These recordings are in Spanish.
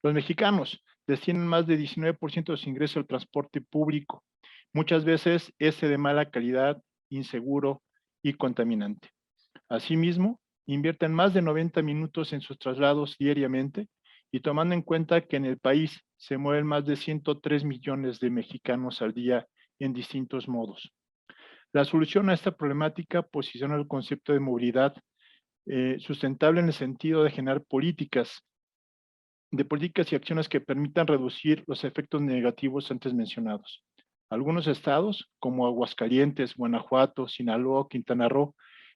Los mexicanos destinan más de 19% de sus ingresos al transporte público, muchas veces ese de mala calidad, inseguro y contaminante. Asimismo, invierten más de 90 minutos en sus traslados diariamente y tomando en cuenta que en el país se mueven más de 103 millones de mexicanos al día en distintos modos. La solución a esta problemática posiciona el concepto de movilidad sustentable en el sentido de generar políticas y acciones que permitan reducir los efectos negativos antes mencionados. Algunos estados, como Aguascalientes, Guanajuato, Sinaloa, Quintana Roo,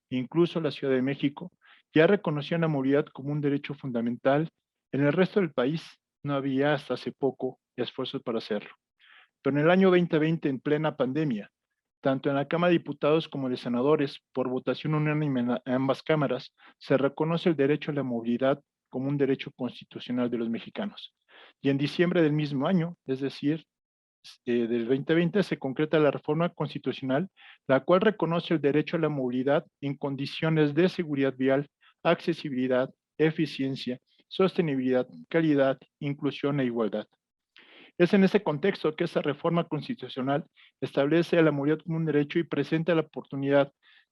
e incluso la Ciudad de México, ya reconocían la movilidad como un derecho fundamental. En el resto del país no había hasta hace poco esfuerzos para hacerlo. Pero en el año 2020, en plena pandemia, tanto en la Cámara de Diputados como de Senadores, por votación unánime en ambas cámaras, se reconoce el derecho a la movilidad como un derecho constitucional de los mexicanos. Y en diciembre del mismo año, es decir, del 2020, se concreta la reforma constitucional, la cual reconoce el derecho a la movilidad en condiciones de seguridad vial, accesibilidad, eficiencia, sostenibilidad, calidad, inclusión e igualdad. Es en ese contexto que esa reforma constitucional establece a la movilidad como un derecho y presenta la oportunidad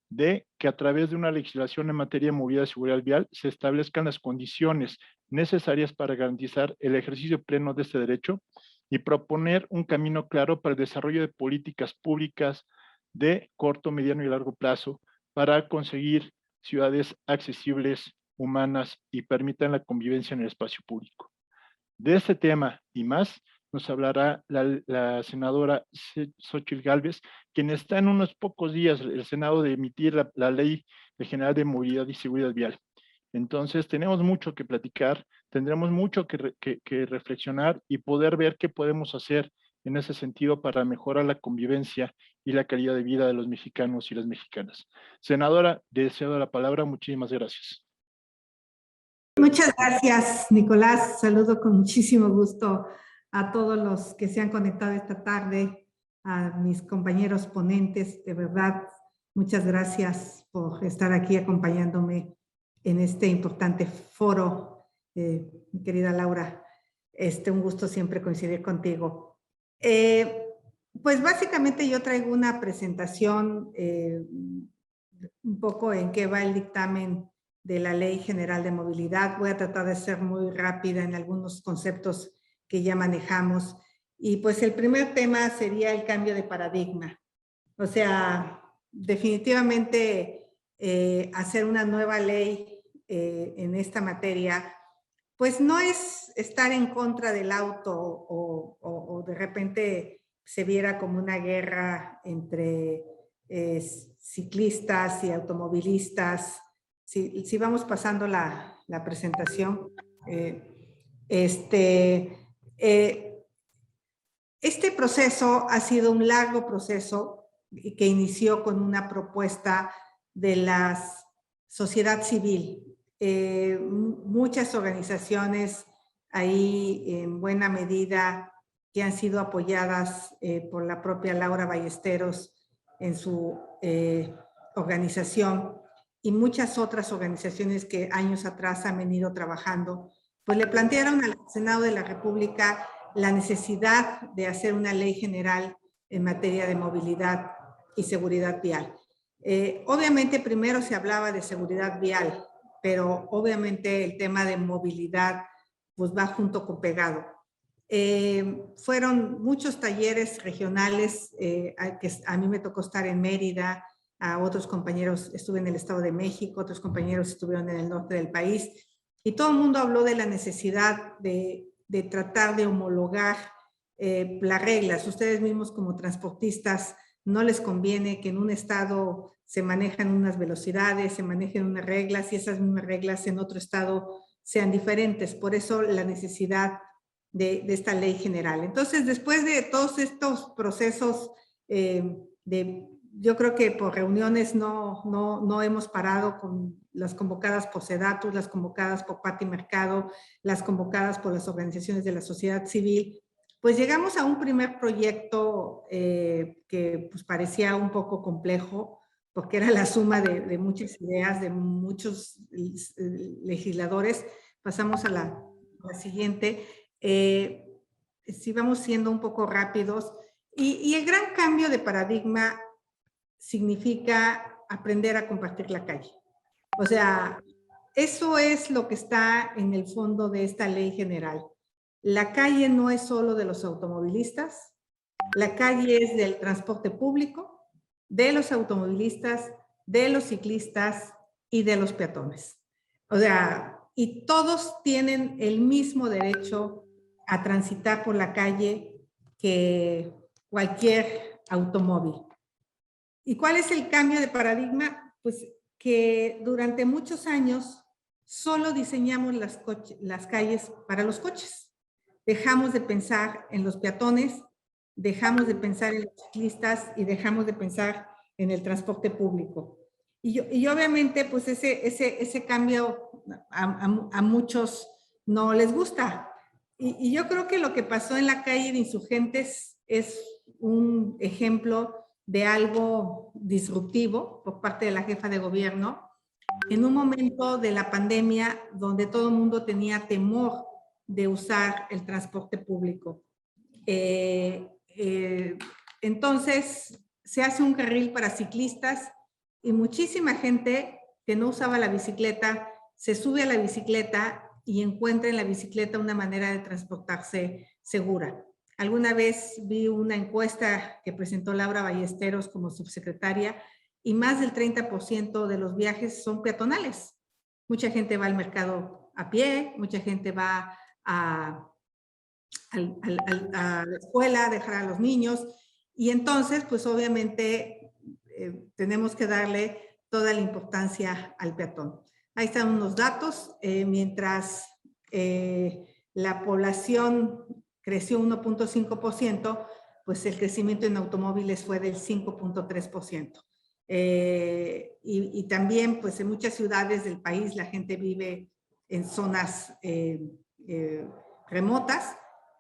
de que a través de una legislación en materia de movilidad y seguridad vial se establezcan las condiciones necesarias para garantizar el ejercicio pleno de este derecho y proponer un camino claro para el desarrollo de políticas públicas de corto, mediano y largo plazo para conseguir ciudades accesibles, humanas y permitan la convivencia en el espacio público. De este tema y más nos hablará la senadora Xóchitl Gálvez, quien está en unos pocos días el Senado de emitir la Ley General de Movilidad y Seguridad Vial. Entonces, tenemos mucho que platicar, tendremos mucho que reflexionar y poder ver qué podemos hacer en ese sentido para mejorar la convivencia y la calidad de vida de los mexicanos y las mexicanas. Senadora, deseo la palabra. Muchísimas gracias. Muchas gracias, Nicolás. Saludo con muchísimo gusto a todos los que se han conectado esta tarde, a mis compañeros ponentes. De verdad, muchas gracias por estar aquí acompañándome en este importante foro. Mi querida Laura, un gusto siempre coincidir contigo. Pues básicamente yo traigo una presentación un poco en qué va el dictamen de la Ley General de Movilidad. Voy a tratar de ser muy rápida en algunos conceptos que ya manejamos. Y pues el primer tema sería el cambio de paradigma. O sea, definitivamente hacer una nueva ley en esta materia, pues no es estar en contra del auto o de repente se viera como una guerra entre ciclistas y automovilistas. Si vamos pasando la presentación, este proceso ha sido un largo proceso que inició con una propuesta de la sociedad civil. Muchas organizaciones ahí en buena medida que han sido apoyadas por la propia Laura Ballesteros en su organización y muchas otras organizaciones que años atrás han venido trabajando, pues le plantearon al Senado de la República la necesidad de hacer una ley general en materia de movilidad y seguridad vial. Obviamente primero se hablaba de seguridad vial, pero obviamente el tema de movilidad pues va junto con pegado. Fueron muchos talleres regionales, que a mí me tocó estar en Mérida, a otros compañeros estuve en el Estado de México, otros compañeros estuvieron en el norte del país, y todo el mundo habló de la necesidad de tratar de homologar las reglas. Ustedes mismos como transportistas no les conviene que en un estado se manejan unas velocidades, se manejen unas reglas y esas mismas reglas en otro estado sean diferentes. Por eso la necesidad de esta ley general. Entonces, después de todos estos procesos yo creo que por reuniones no hemos parado con las convocadas por SEDATU, las convocadas por Pati Mercado, las convocadas por las organizaciones de la sociedad civil, pues llegamos a un primer proyecto que pues parecía un poco complejo, porque era la suma de muchas ideas, de muchos legisladores. Pasamos a la siguiente. Si vamos siendo un poco rápidos, y el gran cambio de paradigma significa aprender a compartir la calle. O sea, eso es lo que está en el fondo de esta ley general. La calle no es solo de los automovilistas, la calle es del transporte público, de los automovilistas, de los ciclistas y de los peatones. O sea, y todos tienen el mismo derecho a transitar por la calle que cualquier automóvil. ¿Y cuál es el cambio de paradigma? Pues que durante muchos años solo diseñamos las calles para los coches. Dejamos de pensar en los peatones, dejamos de pensar en los ciclistas y dejamos de pensar en el transporte público. Y obviamente, pues ese cambio a muchos no les gusta. Y yo creo que lo que pasó en la calle de Insurgentes es un ejemplo de algo disruptivo por parte de la jefa de gobierno en un momento de la pandemia donde todo el mundo tenía temor de usar el transporte público. Entonces se hace un carril para ciclistas y muchísima gente que no usaba la bicicleta se sube a la bicicleta y encuentra en la bicicleta una manera de transportarse segura. Alguna vez vi una encuesta que presentó Laura Ballesteros como subsecretaria y más del 30% de los viajes son peatonales. Mucha gente va al mercado a pie, mucha gente va a la escuela a dejar a los niños y entonces pues obviamente tenemos que darle toda la importancia al peatón. Ahí están unos datos, mientras la población creció 1.5%, pues el crecimiento en automóviles fue del 5.3%. Y también, pues en muchas ciudades del país la gente vive en zonas remotas.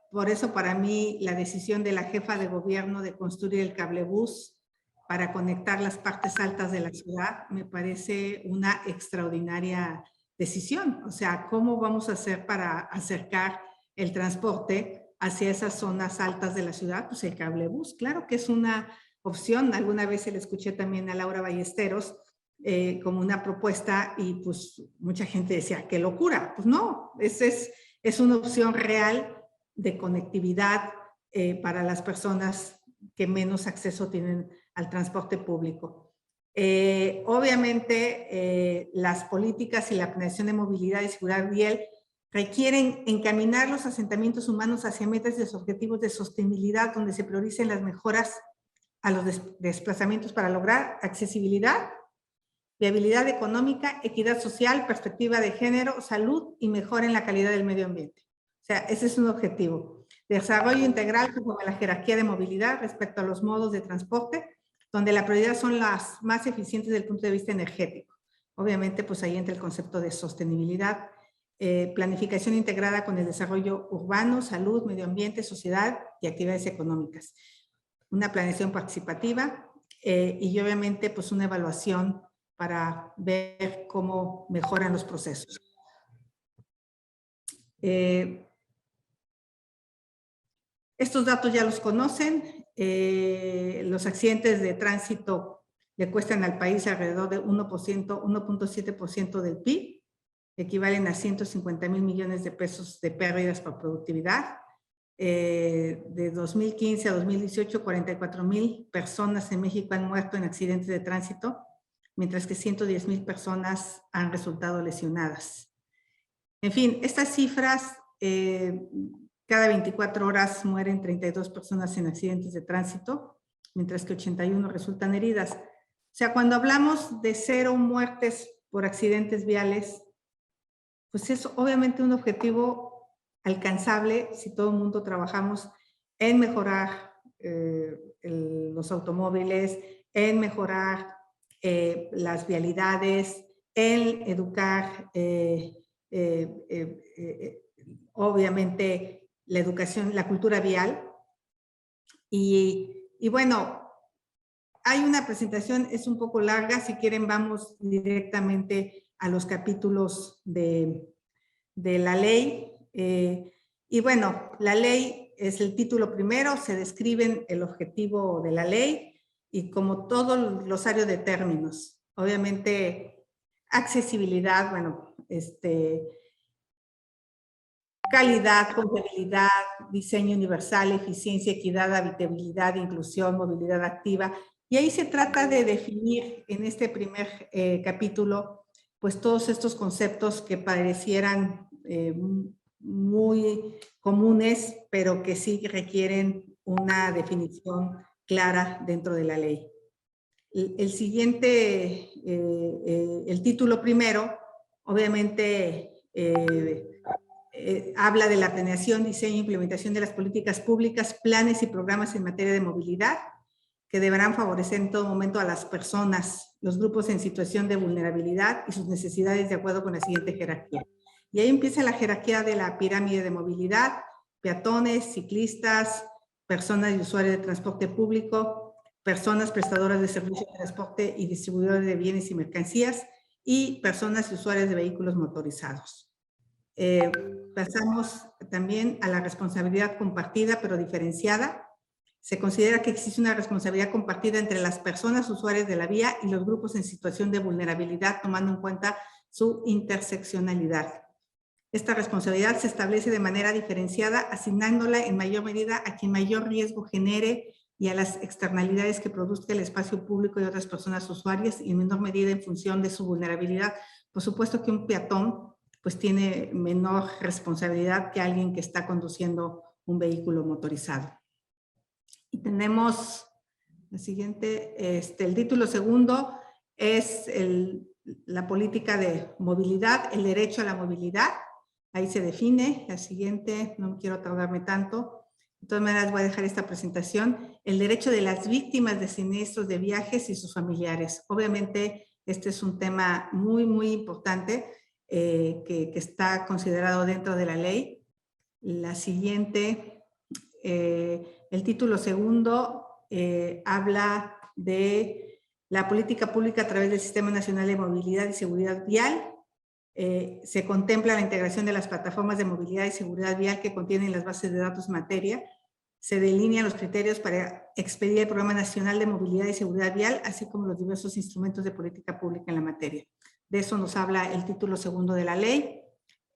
Por eso para mí la decisión de la jefa de gobierno de construir el cablebús para conectar las partes altas de la ciudad me parece una extraordinaria decisión. O sea, ¿cómo vamos a hacer para acercar el transporte hacia esas zonas altas de la ciudad? Pues el cablebús, claro que es una opción. Alguna vez se le escuché también a Laura Ballesteros como una propuesta y pues mucha gente decía, ¡qué locura! Pues no, es una opción real de conectividad para las personas que menos acceso tienen al transporte público. Obviamente, las políticas y la planeación de movilidad y seguridad vial requieren encaminar los asentamientos humanos hacia metas y los objetivos de sostenibilidad donde se prioricen las mejoras a los desplazamientos para lograr accesibilidad, viabilidad económica, equidad social, perspectiva de género, salud y mejora en la calidad del medio ambiente. O sea, ese es un objetivo. Desarrollo integral conforme a la jerarquía de movilidad respecto a los modos de transporte, donde la prioridad son las más eficientes desde el punto de vista energético. Obviamente, pues ahí entra el concepto de sostenibilidad, planificación integrada con el desarrollo urbano, salud, medio ambiente, sociedad y actividades económicas. Una planeación participativa y obviamente pues una evaluación para ver cómo mejoran los procesos. Estos datos ya los conocen. Los accidentes de tránsito le cuestan al país alrededor de 1.7% del PIB, equivalen a 150,000 millones de pesos de pérdidas por productividad. De 2015 a 2018, 44,000 personas en México han muerto en accidentes de tránsito, mientras que 110,000 personas han resultado lesionadas. En fin, estas cifras, cada 24 horas mueren 32 personas en accidentes de tránsito, mientras que 81 resultan heridas. O sea, cuando hablamos de 0 muertes por accidentes viales, pues es obviamente un objetivo alcanzable si todo el mundo trabajamos en mejorar los automóviles, en mejorar las vialidades, en educar, obviamente, la educación, la cultura vial. Y bueno, hay una presentación, es un poco larga, si quieren vamos directamente a los capítulos de la ley. Y bueno, la ley es el título primero, se describe el objetivo de la ley y como todo el glosario de términos. Obviamente, accesibilidad, bueno, calidad, confiabilidad, diseño universal, eficiencia, equidad, habitabilidad, inclusión, movilidad activa. Y ahí se trata de definir en este primer capítulo, pues todos estos conceptos que parecieran muy comunes, pero que sí requieren una definición clara dentro de la ley. El siguiente, el título primero, obviamente habla de la planeación, diseño e implementación de las políticas públicas, planes y programas en materia de movilidad, que deberán favorecer en todo momento a las personas, los grupos en situación de vulnerabilidad y sus necesidades de acuerdo con la siguiente jerarquía. Y ahí empieza la jerarquía de la pirámide de movilidad: peatones, ciclistas, personas y usuarios de transporte público, personas prestadoras de servicios de transporte y distribuidores de bienes y mercancías, y personas y usuarios de vehículos motorizados. Pasamos también a la responsabilidad compartida pero diferenciada. Se considera que existe una responsabilidad compartida entre las personas usuarias de la vía y los grupos en situación de vulnerabilidad, tomando en cuenta su interseccionalidad. Esta responsabilidad se establece de manera diferenciada, asignándola en mayor medida a quien mayor riesgo genere y a las externalidades que produzca el espacio público y otras personas usuarias, y en menor medida en función de su vulnerabilidad. Por supuesto que un peatón pues tiene menor responsabilidad que alguien que está conduciendo un vehículo motorizado. Y tenemos la siguiente, el título segundo es la política de movilidad, el derecho a la movilidad. Ahí se define. La siguiente, no quiero tardarme tanto. De todas maneras voy a dejar esta presentación. El derecho de las víctimas de siniestros de viajes y sus familiares. Obviamente este es un tema muy, muy importante que está considerado dentro de la ley. La siguiente, el título segundo habla de la política pública a través del Sistema Nacional de Movilidad y Seguridad Vial. Se contempla la integración de las plataformas de movilidad y seguridad vial que contienen las bases de datos en materia. Se delinean los criterios para expedir el Programa Nacional de Movilidad y Seguridad Vial, así como los diversos instrumentos de política pública en la materia. De eso nos habla el título segundo de la ley.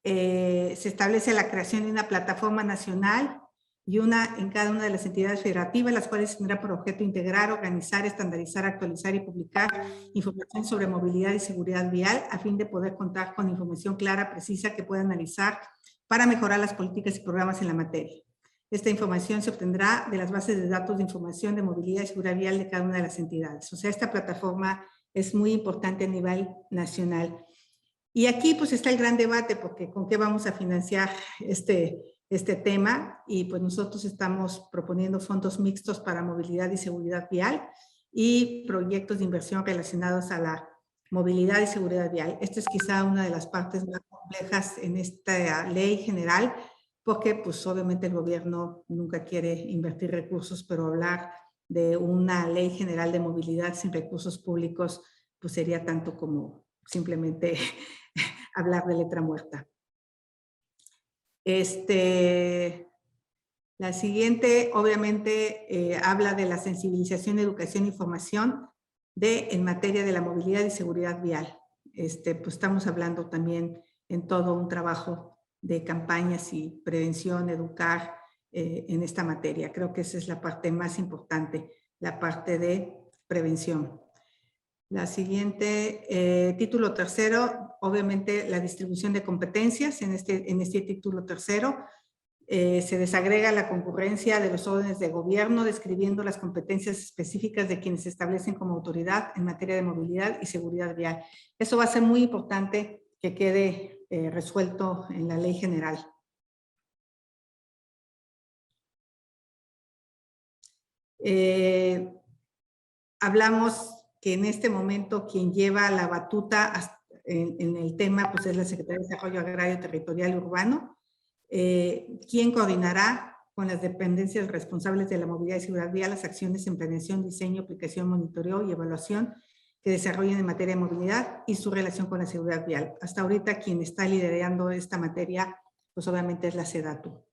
Se establece la creación de una plataforma nacional y una en cada una de las entidades federativas, las cuales tendrá por objeto integrar, organizar, estandarizar, actualizar y publicar información sobre movilidad y seguridad vial, a fin de poder contar con información clara, precisa, que pueda analizar para mejorar las políticas y programas en la materia. Esta información se obtendrá de las bases de datos de información de movilidad y seguridad vial de cada una de las entidades. O sea, esta plataforma es muy importante a nivel nacional. Y aquí pues está el gran debate, porque con qué vamos a financiar este tema, y pues nosotros estamos proponiendo fondos mixtos para movilidad y seguridad vial y proyectos de inversión relacionados a la movilidad y seguridad vial. Esta es quizá una de las partes más complejas en esta ley general, porque pues obviamente el gobierno nunca quiere invertir recursos, pero hablar de una ley general de movilidad sin recursos públicos pues sería tanto como simplemente hablar de letra muerta. La siguiente, obviamente, habla de la sensibilización, educación e información en materia de la movilidad y seguridad vial. Pues estamos hablando también en todo un trabajo de campañas y prevención, educar en esta materia. Creo que esa es la parte más importante, la parte de prevención. La siguiente, título tercero, obviamente la distribución de competencias en este título tercero. Se desagrega la concurrencia de los órdenes de gobierno, describiendo las competencias específicas de quienes se establecen como autoridad en materia de movilidad y seguridad vial. Eso va a ser muy importante que quede resuelto en la ley general. Hablamos que en este momento quien lleva la batuta en el tema pues es la Secretaría de Desarrollo Agrario, Territorial y Urbano. ¿Quién coordinará con las dependencias responsables de la movilidad y seguridad vial las acciones en planeación, diseño, aplicación, monitoreo y evaluación que desarrollen en materia de movilidad y su relación con la seguridad vial? Hasta ahorita quien está liderando esta materia pues obviamente es la SEDATU.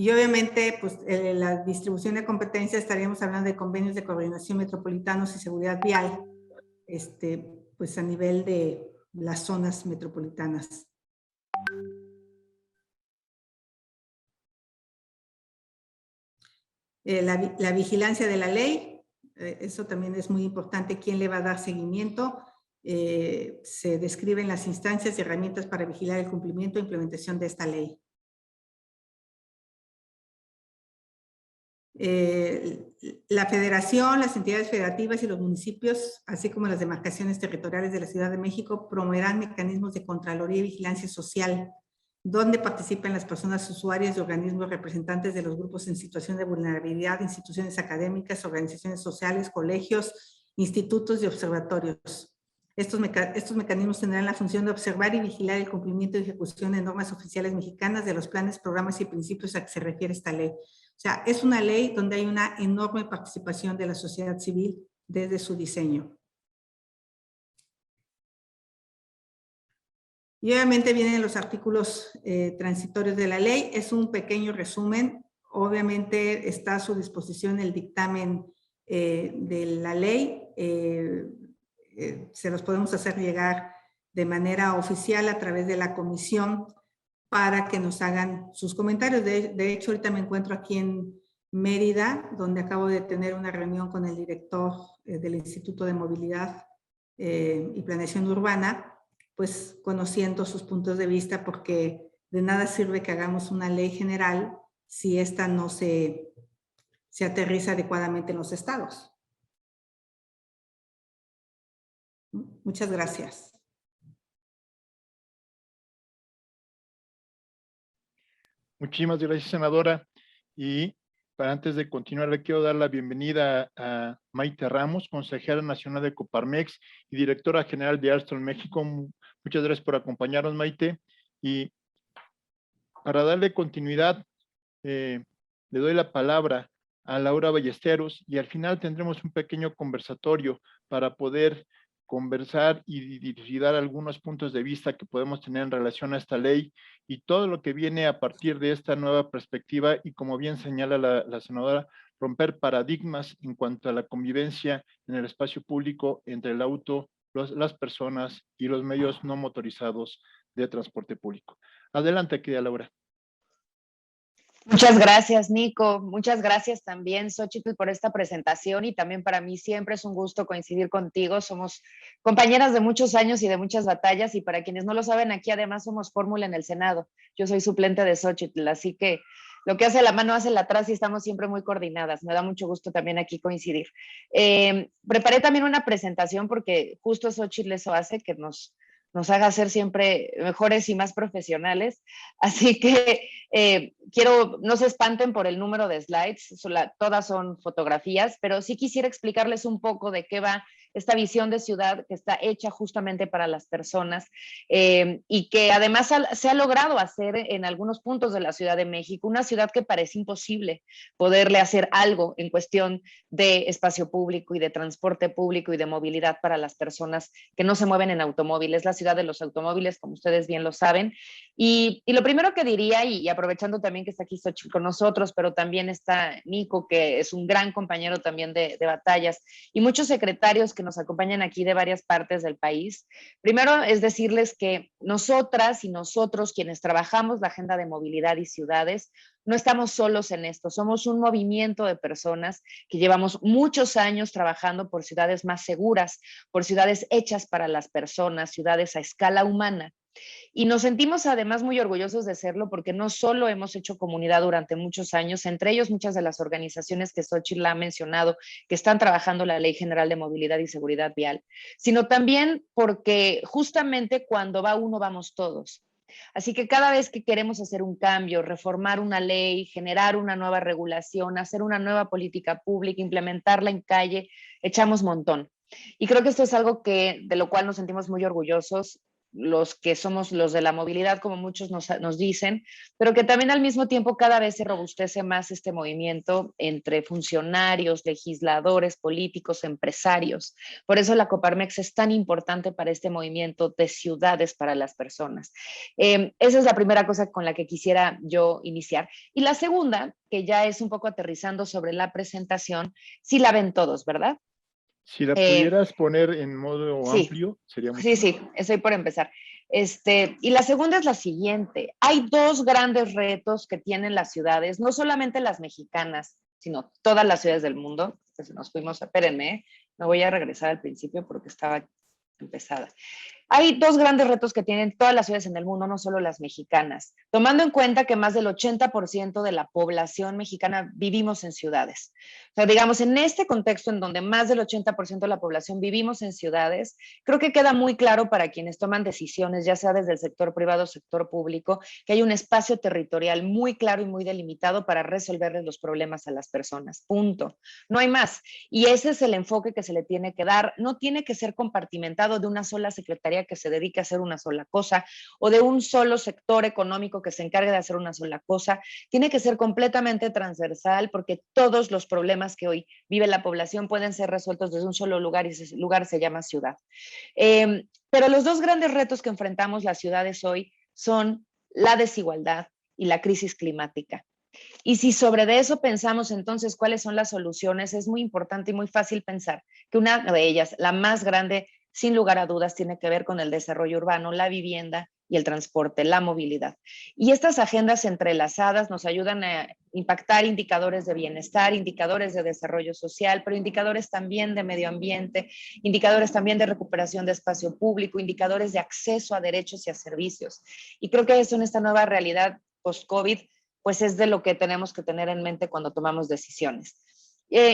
Y obviamente, pues la distribución de competencias, estaríamos hablando de convenios de coordinación metropolitanos y seguridad vial, pues a nivel de las zonas metropolitanas. La vigilancia de la ley, eso también es muy importante, quién le va a dar seguimiento. Se describen las instancias y herramientas para vigilar el cumplimiento e implementación de esta ley. La federación, las entidades federativas y los municipios, así como las demarcaciones territoriales de la Ciudad de México, promoverán mecanismos de contraloría y vigilancia social, donde participen las personas usuarias y organismos representantes de los grupos en situación de vulnerabilidad, instituciones académicas, organizaciones sociales, colegios, institutos y observatorios. Estos mecanismos tendrán la función de observar y vigilar el cumplimiento y ejecución de normas oficiales mexicanas de los planes, programas y principios a que se refiere esta ley. O sea, es una ley donde hay una enorme participación de la sociedad civil desde su diseño. Y obviamente vienen los artículos transitorios de la ley. Es un pequeño resumen. Obviamente está a su disposición el dictamen de la ley. Se los podemos hacer llegar de manera oficial a través de la comisión para que nos hagan sus comentarios. De hecho, ahorita me encuentro aquí en Mérida, donde acabo de tener una reunión con el director del Instituto de Movilidad y Planeación Urbana, pues conociendo sus puntos de vista, porque de nada sirve que hagamos una ley general si esta no se aterriza adecuadamente en los estados. Muchas gracias. Muchísimas gracias, senadora. Y para antes de continuar, le quiero dar la bienvenida a Maite Ramos, consejera nacional de Coparmex y directora general de Alstom México. Muchas gracias por acompañarnos, Maite. Y para darle continuidad, le doy la palabra a Laura Ballesteros y al final tendremos un pequeño conversatorio para poder conversar y dilucidar algunos puntos de vista que podemos tener en relación a esta ley y todo lo que viene a partir de esta nueva perspectiva y, como bien señala la senadora, romper paradigmas en cuanto a la convivencia en el espacio público entre el auto, las personas y los medios no motorizados de transporte público. Adelante, querida Laura. Muchas gracias, Nico. Muchas gracias también, Xochitl, por esta presentación, y también para mí siempre es un gusto coincidir contigo. Somos compañeras de muchos años y de muchas batallas, y para quienes no lo saben, aquí además somos fórmula en el Senado. Yo soy suplente de Xochitl, así que lo que hace la mano hace la atrás y estamos siempre muy coordinadas. Me da mucho gusto también aquí coincidir. Preparé también una presentación porque justo Xochitl eso hace, que nos haga ser siempre mejores y más profesionales. Así que quiero, no se espanten por el número de slides, todas son fotografías, pero sí quisiera explicarles un poco de qué va esta visión de ciudad que está hecha justamente para las personas y que además se ha logrado hacer en algunos puntos de la Ciudad de México, una ciudad que parece imposible poderle hacer algo en cuestión de espacio público y de transporte público y de movilidad para las personas que no se mueven en automóvil. Es la ciudad de los automóviles, como ustedes bien lo saben. Y lo primero que diría, y aprovechando también que está aquí Xochitl con nosotros, pero también está Nico, que es un gran compañero también de batallas, y muchos secretarios que nos acompañan aquí de varias partes del país. Primero es decirles que nosotras y nosotros, quienes trabajamos la agenda de movilidad y ciudades, no estamos solos en esto. Somos un movimiento de personas que llevamos muchos años trabajando por ciudades más seguras, por ciudades hechas para las personas, ciudades a escala humana. Y nos sentimos además muy orgullosos de serlo porque no solo hemos hecho comunidad durante muchos años, entre ellos muchas de las organizaciones que Xochitl ha mencionado, que están trabajando la Ley General de Movilidad y Seguridad Vial, sino también porque justamente cuando va uno, vamos todos. Así que cada vez que queremos hacer un cambio, reformar una ley, generar una nueva regulación, hacer una nueva política pública, implementarla en calle, echamos montón. Y creo que esto es algo de lo cual nos sentimos muy orgullosos. los que somos los de la movilidad, como muchos nos dicen, pero que también al mismo tiempo cada vez se robustece más este movimiento entre funcionarios, legisladores, políticos, empresarios. Por eso la Coparmex es tan importante para este movimiento de ciudades para las personas. Esa es la primera cosa con la que quisiera yo iniciar. Y la segunda, que ya es un poco aterrizando sobre la presentación, sí la ven todos, ¿verdad? Si la pudieras poner en modo Sí, amplio, sería mucho sí, mejor. estoy por empezar. Y la segunda es la siguiente. Hay dos grandes retos que tienen las ciudades, no solamente las mexicanas, sino todas las ciudades del mundo. Pues nos fuimos, espérenme, me voy a regresar al principio porque estaba empezada. Hay dos grandes retos que tienen todas las ciudades en el mundo, no solo las mexicanas, tomando en cuenta que más del 80% de la población mexicana vivimos en ciudades. O sea, digamos, en este contexto en donde más del 80% de la población vivimos en ciudades, creo que queda muy claro para quienes toman decisiones, ya sea desde el sector privado o sector público, que hay un espacio territorial muy claro y muy delimitado para resolverles los problemas a las personas. Punto. No hay más. Y ese es el enfoque que se le tiene que dar. No tiene que ser compartimentado de una sola secretaría que se dedique a hacer una sola cosa o de un solo sector económico que se encargue de hacer una sola cosa. Tiene que ser completamente transversal porque todos los problemas que hoy vive la población pueden ser resueltos desde un solo lugar y ese lugar se llama ciudad. Pero los dos grandes retos que enfrentamos las ciudades hoy son la desigualdad y la crisis climática. Y si sobre de eso pensamos entonces cuáles son las soluciones, es muy importante y muy fácil pensar que una de ellas, la más grande, sin lugar a dudas, tiene que ver con el desarrollo urbano, la vivienda y el transporte, la movilidad. Y estas agendas entrelazadas nos ayudan a impactar indicadores de bienestar, indicadores de desarrollo social, pero indicadores también de medio ambiente, indicadores también de recuperación de espacio público, indicadores de acceso a derechos y a servicios. Y creo que eso en esta nueva realidad post-COVID pues es de lo que tenemos que tener en mente cuando tomamos decisiones.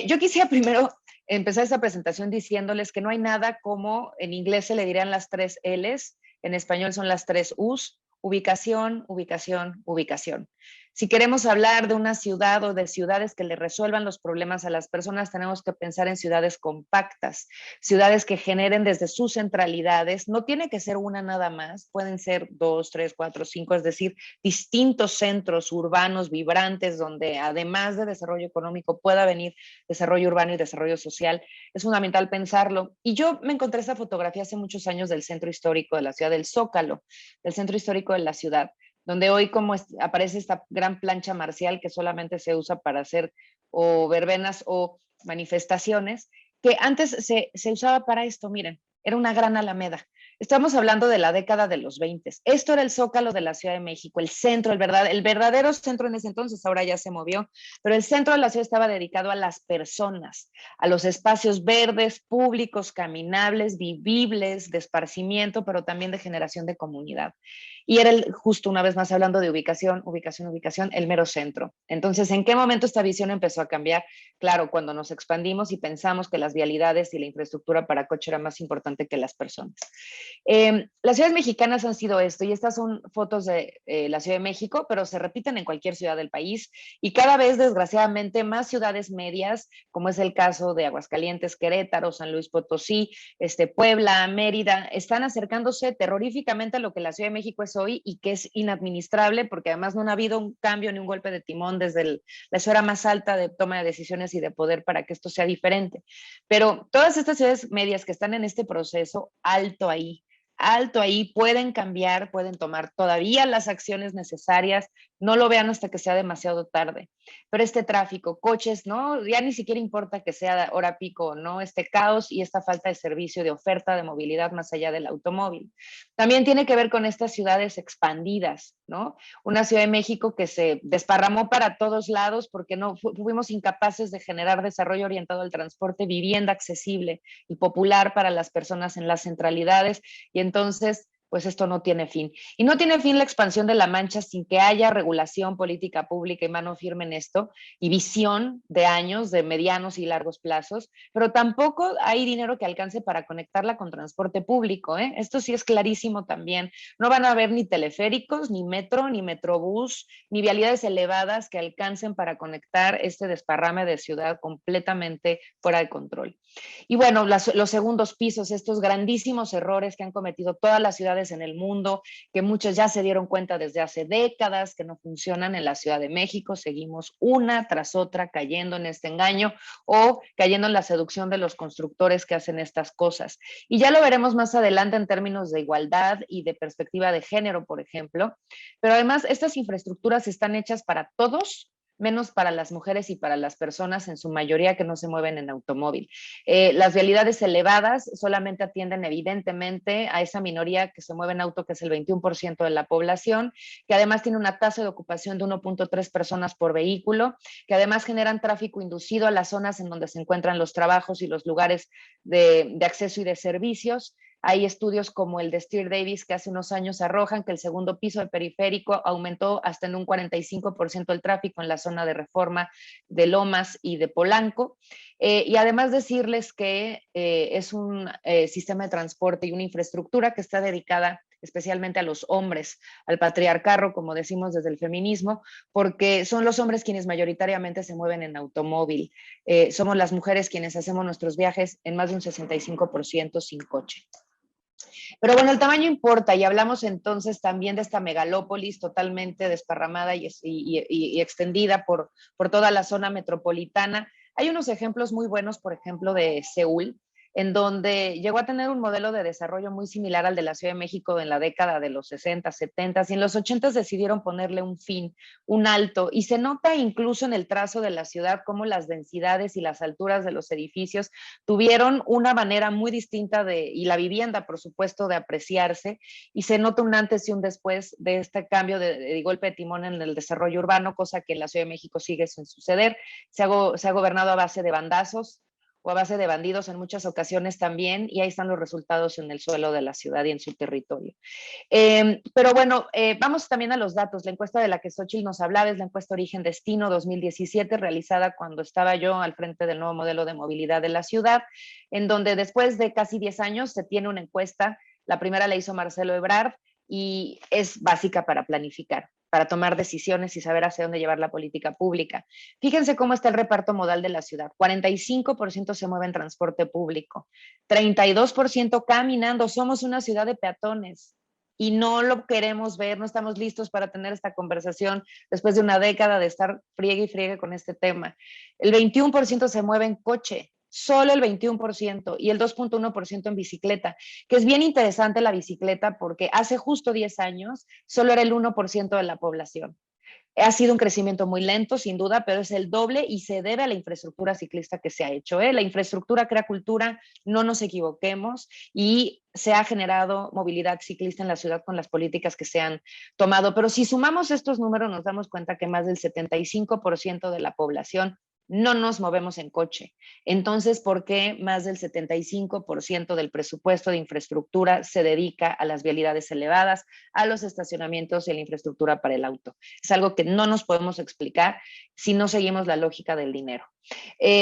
Yo quisiera primero empezar esta presentación diciéndoles que no hay nada como, en inglés se le dirían las 3 L's, en español son las 3 U's, ubicación, ubicación, ubicación. Si queremos hablar de una ciudad o de ciudades que le resuelvan los problemas a las personas, tenemos que pensar en ciudades compactas, ciudades que generen desde sus centralidades, no tiene que ser una nada más, pueden ser 2, 3, 4, 5, es decir, distintos centros urbanos vibrantes donde además de desarrollo económico pueda venir desarrollo urbano y desarrollo social. Es fundamental pensarlo. Y yo me encontré esta fotografía hace muchos años del centro histórico de la ciudad, del Zócalo, del centro histórico de la ciudad, donde hoy como aparece esta gran plancha marcial que solamente se usa para hacer o verbenas o manifestaciones, que antes se usaba para esto, miren, era una gran alameda. Estamos hablando de la década de los 20. Esto era el Zócalo de la Ciudad de México, el centro, el verdadero centro en ese entonces, ahora ya se movió, pero el centro de la ciudad estaba dedicado a las personas, a los espacios verdes, públicos, caminables, vivibles, de esparcimiento, pero también de generación de comunidad. Y era justo una vez más hablando de ubicación, ubicación, ubicación, el mero centro. Entonces, ¿en qué momento esta visión empezó a cambiar? Claro, cuando nos expandimos y pensamos que las vialidades y la infraestructura para coche era más importante que las personas. Las ciudades mexicanas han sido esto, y estas son fotos de la Ciudad de México, pero se repiten en cualquier ciudad del país, y cada vez, desgraciadamente, más ciudades medias, como es el caso de Aguascalientes, Querétaro, San Luis Potosí, Puebla, Mérida, están acercándose terroríficamente a lo que la Ciudad de México es hoy y que es inadministrable, porque además no ha habido un cambio ni un golpe de timón desde la esfera más alta de toma de decisiones y de poder para que esto sea diferente. Pero todas estas ciudades medias que están en este proceso, alto ahí, pueden cambiar, pueden tomar todavía las acciones necesarias, no lo vean hasta que sea demasiado tarde. Pero este tráfico, coches, ¿no? Ya ni siquiera importa que sea hora pico o no, este caos y esta falta de servicio, de oferta de movilidad más allá del automóvil. También tiene que ver con estas ciudades expandidas, ¿no? Una Ciudad de México que se desparramó para todos lados porque no fuimos incapaces de generar desarrollo orientado al transporte, vivienda accesible y popular para las personas en las centralidades, y entonces pues esto no tiene fin. Y no tiene fin la expansión de la Mancha sin que haya regulación, política pública y mano firme en esto, y visión de años, de medianos y largos plazos, pero tampoco hay dinero que alcance para conectarla con transporte público, ¿eh? Esto sí es clarísimo también. No van a haber ni teleféricos, ni metro, ni metrobús, ni vialidades elevadas que alcancen para conectar este desparrame de ciudad completamente fuera de control. Y bueno, los segundos pisos, estos grandísimos errores que han cometido todas las ciudades ciudades en el mundo, que muchos ya se dieron cuenta desde hace décadas que no funcionan. En la Ciudad de México seguimos una tras otra cayendo en este engaño o cayendo en la seducción de los constructores que hacen estas cosas. Y ya lo veremos más adelante en términos de igualdad y de perspectiva de género, por ejemplo. Pero además, estas infraestructuras están hechas para todos, menos para las mujeres y para las personas, en su mayoría que no se mueven en automóvil. Las vialidades elevadas solamente atienden evidentemente a esa minoría que se mueve en auto, que es el 21% de la población, que además tiene una tasa de ocupación de 1.3 personas por vehículo, que además generan tráfico inducido a las zonas en donde se encuentran los trabajos y los lugares de acceso y de servicios. Hay estudios como el de Steer Davis que hace unos años arrojan que el segundo piso del periférico aumentó hasta en un 45% el tráfico en la zona de Reforma, de Lomas y de Polanco. Y además decirles que es un sistema de transporte y una infraestructura que está dedicada especialmente a los hombres, al patriarcado, como decimos desde el feminismo, porque son los hombres quienes mayoritariamente se mueven en automóvil. Somos las mujeres quienes hacemos nuestros viajes en más de un 65% sin coche. Pero bueno, el tamaño importa y hablamos entonces también de esta megalópolis totalmente desparramada y extendida por toda la zona metropolitana. Hay unos ejemplos muy buenos, por ejemplo, de Seúl, en donde llegó a tener un modelo de desarrollo muy similar al de la Ciudad de México en la década de los 60, 70 y en los 80 decidieron ponerle un fin, un alto, y se nota incluso en el trazo de la ciudad cómo las densidades y las alturas de los edificios tuvieron una manera muy distinta y la vivienda, por supuesto, de apreciarse, y se nota un antes y un después de este cambio de golpe de timón en el desarrollo urbano, cosa que en la Ciudad de México sigue sin suceder. Se ha gobernado a base de bandazos o a base de bandidos en muchas ocasiones también, y ahí están los resultados en el suelo de la ciudad y en su territorio. Pero bueno, vamos también a los datos. La encuesta de la que Xóchitl nos hablaba es la encuesta Origen-Destino 2017, realizada cuando estaba yo al frente del nuevo modelo de movilidad de la ciudad, en donde después de casi 10 años se tiene una encuesta. La primera la hizo Marcelo Ebrard y es básica para planificar, para tomar decisiones y saber hacia dónde llevar la política pública. Fíjense cómo está el reparto modal de la ciudad. 45% se mueve en transporte público, 32% caminando. Somos una ciudad de peatones y no lo queremos ver, no estamos listos para tener esta conversación después de una década de estar friegue y friegue con este tema. El 21% se mueve en coche, solo el 21%, y el 2.1% en bicicleta, que es bien interesante la bicicleta porque hace justo 10 años solo era el 1% de la población. Ha sido un crecimiento muy lento, sin duda, pero es el doble y se debe a la infraestructura ciclista que se ha hecho. La infraestructura crea cultura, no nos equivoquemos, y se ha generado movilidad ciclista en la ciudad con las políticas que se han tomado. Pero si sumamos estos números, nos damos cuenta que más del 75% de la población no nos movemos en coche. Entonces, ¿por qué más del 75% del presupuesto de infraestructura se dedica a las vialidades elevadas, a los estacionamientos y a la infraestructura para el auto? Es algo que no nos podemos explicar si no seguimos la lógica del dinero.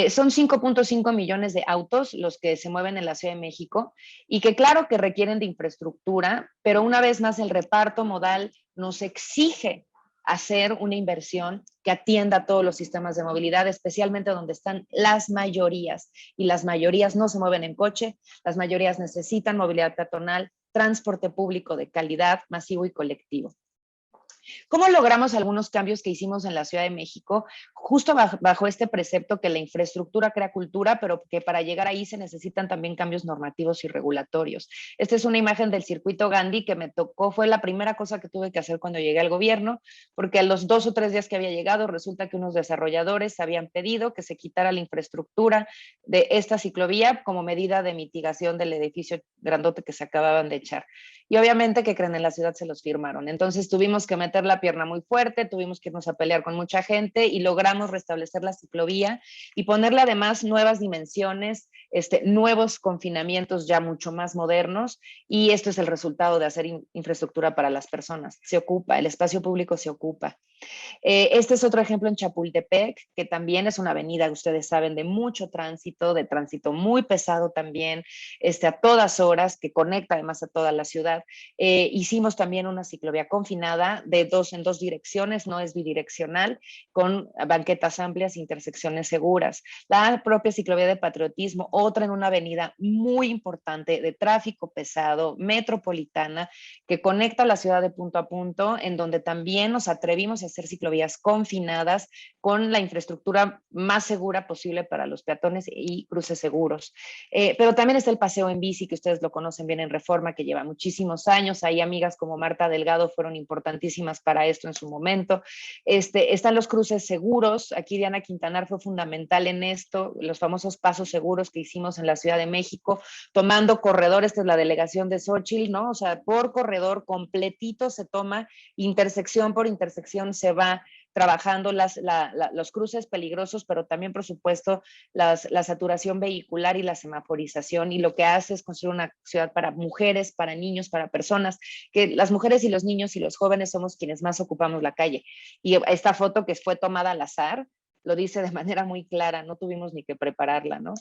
Son 5.5 millones de autos los que se mueven en la Ciudad de México y que claro que requieren de infraestructura, pero una vez más el reparto modal nos exige hacer una inversión que atienda a todos los sistemas de movilidad, especialmente donde están las mayorías, y las mayorías no se mueven en coche, las mayorías necesitan movilidad peatonal, transporte público de calidad, masivo y colectivo. ¿Cómo logramos algunos cambios que hicimos en la Ciudad de México? Justo bajo este precepto que la infraestructura crea cultura, pero que para llegar ahí se necesitan también cambios normativos y regulatorios. Esta es una imagen del circuito Gandhi que me tocó, fue la primera cosa que tuve que hacer cuando llegué al gobierno, porque a los 2 o 3 días que había llegado, resulta que unos desarrolladores habían pedido que se quitara la infraestructura de esta ciclovía como medida de mitigación del edificio grandote que se acababan de echar. Y obviamente, ¿qué creen? En la ciudad se los firmaron. Entonces tuvimos que meter la pierna muy fuerte, tuvimos que irnos a pelear con mucha gente y logramos restablecer la ciclovía y ponerle además nuevas dimensiones, nuevos confinamientos ya mucho más modernos, y esto es el resultado de hacer infraestructura para las personas. Se ocupa, el espacio público se ocupa. Este es otro ejemplo en Chapultepec, que también es una avenida, ustedes saben, de mucho tránsito, de tránsito muy pesado también, a todas horas, que conecta además a toda la ciudad. Hicimos también una ciclovía confinada en dos direcciones, no es bidireccional, con banquetas amplias, intersecciones seguras. La propia ciclovía de patriotismo, otra en una avenida muy importante de tráfico pesado, metropolitana, que conecta la ciudad de punto a punto, en donde también nos atrevimos a hacer ciclovías confinadas con la infraestructura más segura posible para los peatones y cruces seguros. Pero también está el paseo en bici, que ustedes lo conocen bien en Reforma, que lleva muchísimos años. Ahí amigas como Marta Delgado fueron importantísimas para esto en su momento. Están los cruces seguros. Aquí Diana Quintanar fue fundamental en esto, los famosos pasos seguros que hicimos en la Ciudad de México, tomando corredor. Esta es la delegación de Xóchitl, ¿no? O sea, por corredor completito se toma, intersección por intersección se va trabajando los cruces peligrosos, pero también, por supuesto, la saturación vehicular y la semaforización, y lo que hace es construir una ciudad para mujeres, para niños, para personas, que las mujeres y los niños y los jóvenes somos quienes más ocupamos la calle. Y esta foto, que fue tomada al azar, lo dice de manera muy clara, no tuvimos ni que prepararla, ¿no?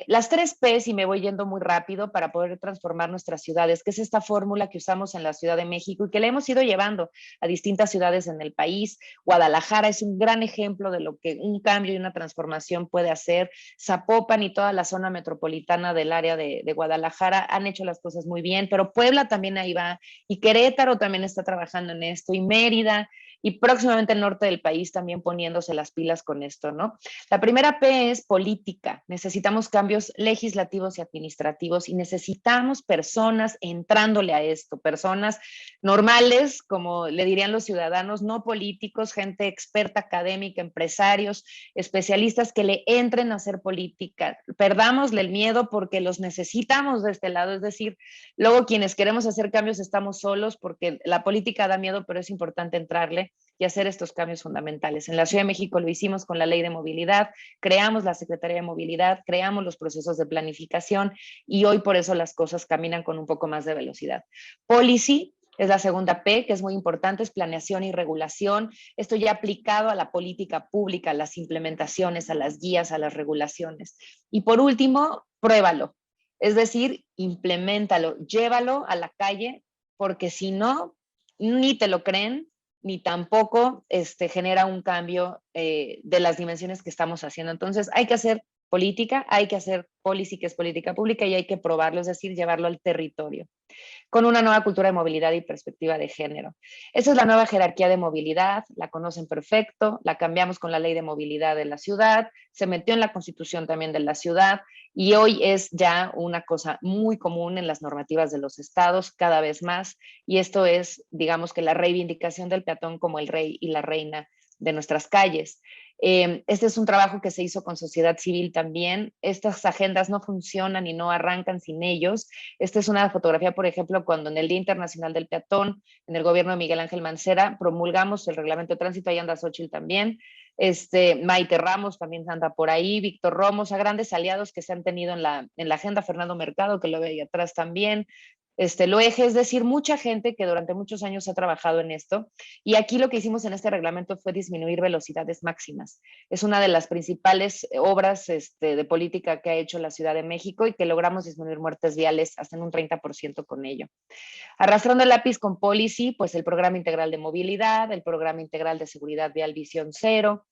Las 3 P's, y me voy yendo muy rápido, para poder transformar nuestras ciudades, que es esta fórmula que usamos en la Ciudad de México y que la hemos ido llevando a distintas ciudades en el país. Guadalajara es un gran ejemplo de lo que un cambio y una transformación puede hacer. Zapopan y toda la zona metropolitana del área de Guadalajara han hecho las cosas muy bien, pero Puebla también ahí va, y Querétaro también está trabajando en esto, y Mérida, y próximamente el norte del país también poniéndose las pilas con esto, ¿no? La primera P es política. Necesitamos cambios legislativos y administrativos, y necesitamos personas entrándole a esto, personas normales, como le dirían los ciudadanos, no políticos, gente experta, académica, empresarios, especialistas que le entren a hacer política. Perdámosle el miedo, porque los necesitamos de este lado. Es decir, luego quienes queremos hacer cambios estamos solos, porque la política da miedo, pero es importante entrarle y hacer estos cambios fundamentales. En la Ciudad de México lo hicimos con la Ley de Movilidad, creamos la Secretaría de Movilidad, creamos los procesos de planificación, y hoy por eso las cosas caminan con un poco más de velocidad. Policy es la segunda P, que es muy importante, es planeación y regulación. Esto ya aplicado a la política pública, a las implementaciones, a las guías, a las regulaciones. Y por último, pruébalo. Es decir, implementalo, llévalo a la calle, porque si no, ni te lo creen, ni tampoco genera un cambio de las dimensiones que estamos haciendo. Entonces hay que hacer política, hay que hacer policy, que es política pública, y hay que probarlo, es decir, llevarlo al territorio, con una nueva cultura de movilidad y perspectiva de género. Esa es la nueva jerarquía de movilidad, la conocen perfecto, la cambiamos con la Ley de Movilidad de la ciudad, se metió en la Constitución también de la ciudad, y hoy es ya una cosa muy común en las normativas de los estados, cada vez más, y esto es, digamos, que la reivindicación del peatón como el rey y la reina de nuestras calles. Este es un trabajo que se hizo con sociedad civil también. Estas agendas no funcionan y no arrancan sin ellos. Esta es una fotografía, por ejemplo, cuando en el Día Internacional del Peatón, en el gobierno de Miguel Ángel Mancera, promulgamos el reglamento de tránsito. Ahí anda Xóchitl también. Maite Ramos también anda por ahí, Víctor Romos, a grandes aliados que se han tenido en la agenda, Fernando Mercado, que lo ve ahí atrás también, lo eje, es decir, mucha gente que durante muchos años ha trabajado en esto. Y aquí lo que hicimos en este reglamento fue disminuir velocidades máximas. Es una de las principales obras de política que ha hecho la Ciudad de México, y que logramos disminuir muertes viales hasta en un 30% con ello. Arrastrando el lápiz con policy, pues el Programa Integral de Movilidad, el Programa Integral de Seguridad Vial Visión Cero,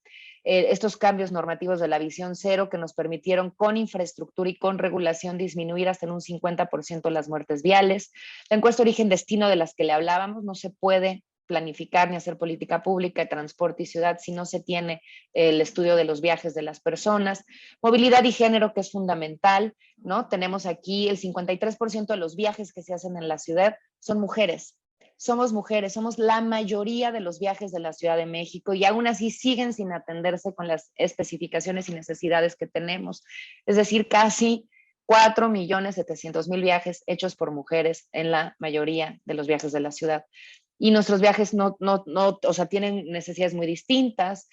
estos cambios normativos de la Visión Cero, que nos permitieron con infraestructura y con regulación disminuir hasta en un 50% las muertes viales. La encuesta origen-destino de las que le hablábamos, no se puede planificar ni hacer política pública de transporte y ciudad si no se tiene el estudio de los viajes de las personas. Movilidad y género, que es fundamental, ¿no? Tenemos aquí el 53% de los viajes que se hacen en la ciudad son mujeres. Somos mujeres, somos la mayoría de los viajes de la Ciudad de México, y aún así siguen sin atenderse con las especificaciones y necesidades que tenemos. Es decir, casi 4.700.000 viajes hechos por mujeres en la mayoría de los viajes de la ciudad. Y nuestros viajes tienen necesidades muy distintas.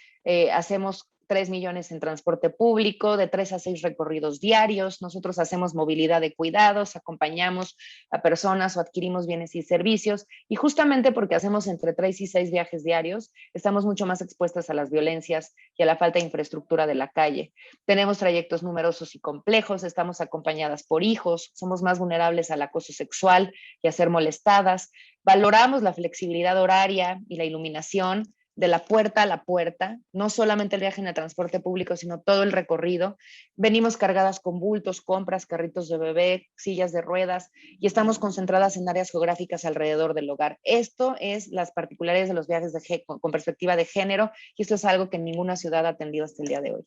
Hacemos 3 millones en transporte público, de 3 a 6 recorridos diarios. Nosotros hacemos movilidad de cuidados, acompañamos a personas o adquirimos bienes y servicios, y justamente porque hacemos entre 3 y 6 viajes diarios, estamos mucho más expuestas a las violencias y a la falta de infraestructura de la calle. Tenemos trayectos numerosos y complejos, estamos acompañadas por hijos, somos más vulnerables al acoso sexual y a ser molestadas. Valoramos la flexibilidad horaria y la iluminación. de la puerta a la puerta, no solamente el viaje en el transporte público, sino todo el recorrido. Venimos cargadas con bultos, compras, carritos de bebé, sillas de ruedas y estamos concentradas en áreas geográficas alrededor del hogar. Esto es las particularidades de los viajes con perspectiva de género y esto es algo que ninguna ciudad ha atendido hasta el día de hoy.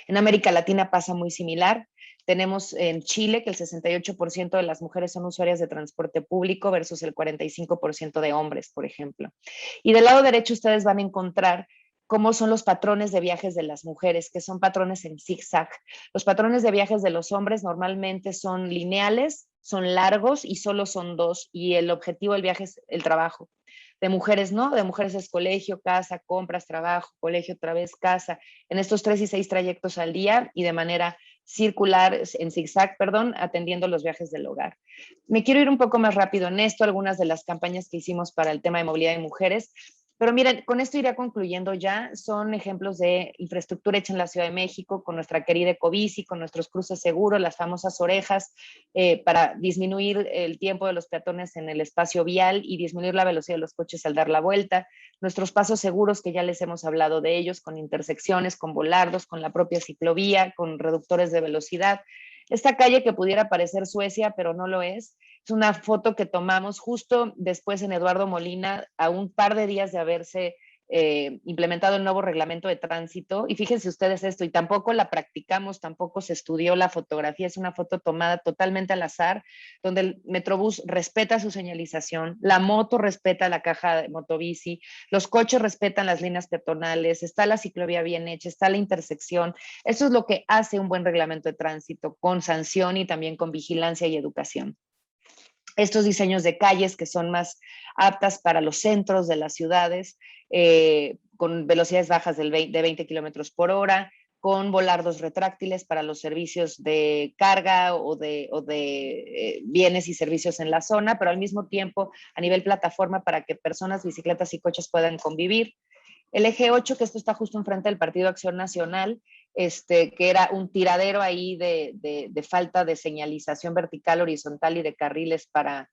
En América Latina pasa muy similar. Tenemos en Chile que el 68% de las mujeres son usuarias de transporte público versus el 45% de hombres, por ejemplo. Y del lado derecho ustedes van a encontrar cómo son los patrones de viajes de las mujeres, que son patrones en zigzag. Los patrones de viajes de los hombres normalmente son lineales, son largos y solo son dos, y el objetivo del viaje es el trabajo. De mujeres no, de mujeres es colegio, casa, compras, trabajo, colegio, otra vez, casa, en estos 3 y 6 trayectos al día y de manera circular, en zigzag, perdón, atendiendo los viajes del hogar. Me quiero ir un poco más rápido en esto, algunas de las campañas que hicimos para el tema de movilidad de mujeres. Pero miren, con esto iría concluyendo ya, son ejemplos de infraestructura hecha en la Ciudad de México, con nuestra querida Ecobici, con nuestros cruces seguros, las famosas orejas, para disminuir el tiempo de los peatones en el espacio vial y disminuir la velocidad de los coches al dar la vuelta, nuestros pasos seguros, que ya les hemos hablado de ellos, con intersecciones, con volardos, con la propia ciclovía, con reductores de velocidad. Esta calle que pudiera parecer Suecia, pero no lo es una foto que tomamos justo después en Eduardo Molina, a un par de días de haberse implementado el nuevo reglamento de tránsito. Y fíjense ustedes esto, y tampoco la practicamos, tampoco se estudió la fotografía, es una foto tomada totalmente al azar, donde el Metrobús respeta su señalización, la moto respeta la caja de motobici, los coches respetan las líneas peatonales, está la ciclovía bien hecha, está la intersección. Eso es lo que hace un buen reglamento de tránsito, con sanción y también con vigilancia y educación. Estos diseños de calles que son más aptas para los centros de las ciudades, con velocidades bajas de 20 kilómetros por hora, con volardos retráctiles para los servicios de carga o de bienes y servicios en la zona, pero al mismo tiempo a nivel plataforma para que personas, bicicletas y coches puedan convivir. El eje 8, que esto está justo enfrente del Partido Acción Nacional, que era un tiradero ahí de falta de señalización vertical, horizontal y de carriles para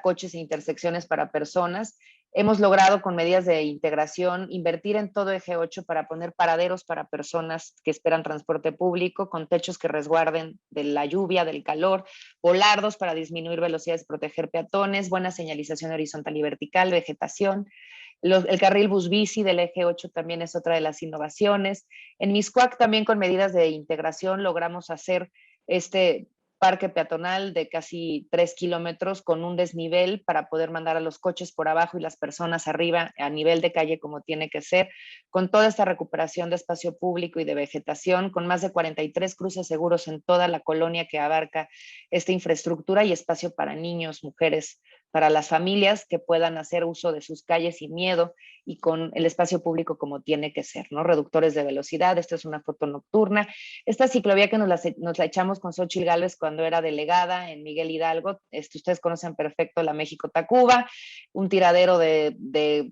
coches e intersecciones para personas. Hemos logrado con medidas de integración invertir en todo eje 8 para poner paraderos para personas que esperan transporte público, con techos que resguarden de la lluvia, del calor, volardos para disminuir velocidades y proteger peatones, buena señalización horizontal y vertical, vegetación. El carril bus bici del eje 8 también es otra de las innovaciones. En Mixcoac también con medidas de integración logramos hacer este parque peatonal de casi 3 kilómetros con un desnivel para poder mandar a los coches por abajo y las personas arriba a nivel de calle como tiene que ser, con toda esta recuperación de espacio público y de vegetación, con más de 43 cruces seguros en toda la colonia que abarca esta infraestructura y espacio para niños, mujeres, para las familias que puedan hacer uso de sus calles sin miedo y con el espacio público como tiene que ser, ¿no? Reductores de velocidad, esta es una foto nocturna. Esta ciclovía que nos la echamos con Xóchitl Gálvez cuando era delegada en Miguel Hidalgo, ustedes conocen perfecto la México-Tacuba, un tiradero de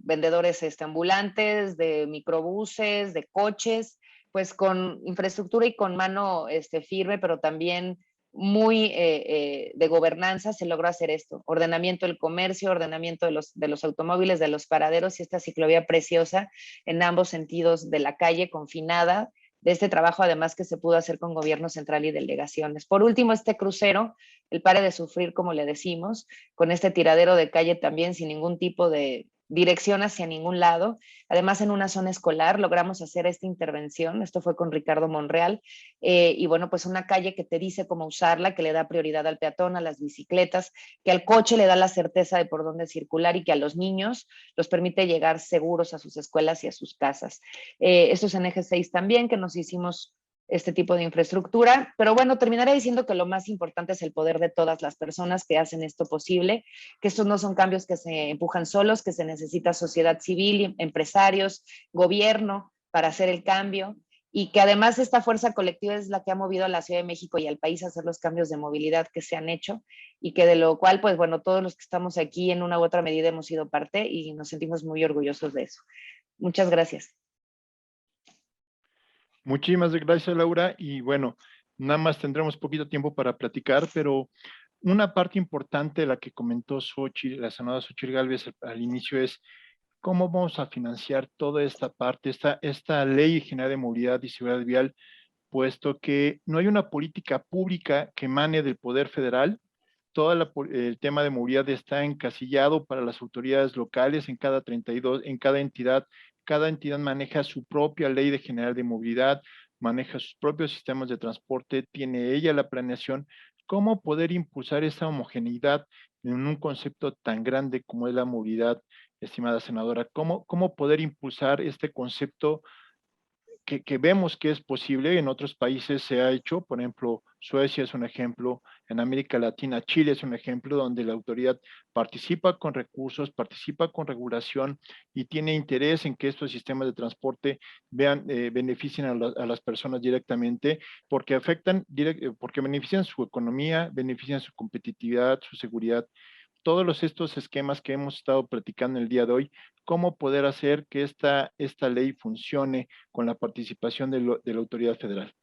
vendedores ambulantes, de microbuses, de coches, pues con infraestructura y con mano firme, pero también muy de gobernanza se logró hacer esto, ordenamiento del comercio, ordenamiento de los automóviles, de los paraderos y esta ciclovía preciosa en ambos sentidos de la calle confinada, de este trabajo además que se pudo hacer con gobierno central y delegaciones. Por último, este crucero, el pare de sufrir como le decimos, con este tiradero de calle también sin ningún tipo de dirección hacia ningún lado. Además, en una zona escolar logramos hacer esta intervención, esto fue con Ricardo Monreal, y bueno, pues una calle que te dice cómo usarla, que le da prioridad al peatón, a las bicicletas, que al coche le da la certeza de por dónde circular y que a los niños los permite llegar seguros a sus escuelas y a sus casas. Esto es en eje 6 también, que nos hicimos este tipo de infraestructura, pero bueno, terminaré diciendo que lo más importante es el poder de todas las personas que hacen esto posible, que estos no son cambios que se empujan solos, que se necesita sociedad civil, empresarios, gobierno para hacer el cambio y que además esta fuerza colectiva es la que ha movido a la Ciudad de México y al país a hacer los cambios de movilidad que se han hecho y que de lo cual, pues bueno, todos los que estamos aquí en una u otra medida hemos sido parte y nos sentimos muy orgullosos de eso. Muchas gracias. Muchísimas gracias, Laura. Y bueno, nada más tendremos poquito tiempo para platicar, pero una parte importante de la que comentó Xóchitl, la senadora Xóchitl Gálvez al inicio es ¿Cómo vamos a financiar toda esta parte, esta ley general de movilidad y seguridad vial, puesto que no hay una política pública que emane del poder federal? Todo el tema de movilidad está encasillado para las autoridades locales en cada 32, en cada entidad maneja su propia ley de general de movilidad, maneja sus propios sistemas de transporte, tiene ella la planeación. ¿Cómo poder impulsar esa homogeneidad en un concepto tan grande como es la movilidad, estimada senadora? ¿Cómo poder impulsar este concepto que vemos que es posible? En otros países se ha hecho, por ejemplo, Suecia es un ejemplo, en América Latina, Chile es un ejemplo donde la autoridad participa con recursos, participa con regulación y tiene interés en que estos sistemas de transporte beneficien a las personas directamente, porque porque benefician su economía, benefician su competitividad, su seguridad. Todos estos esquemas que hemos estado platicando el día de hoy, cómo poder hacer que esta ley funcione con la participación de la autoridad federal.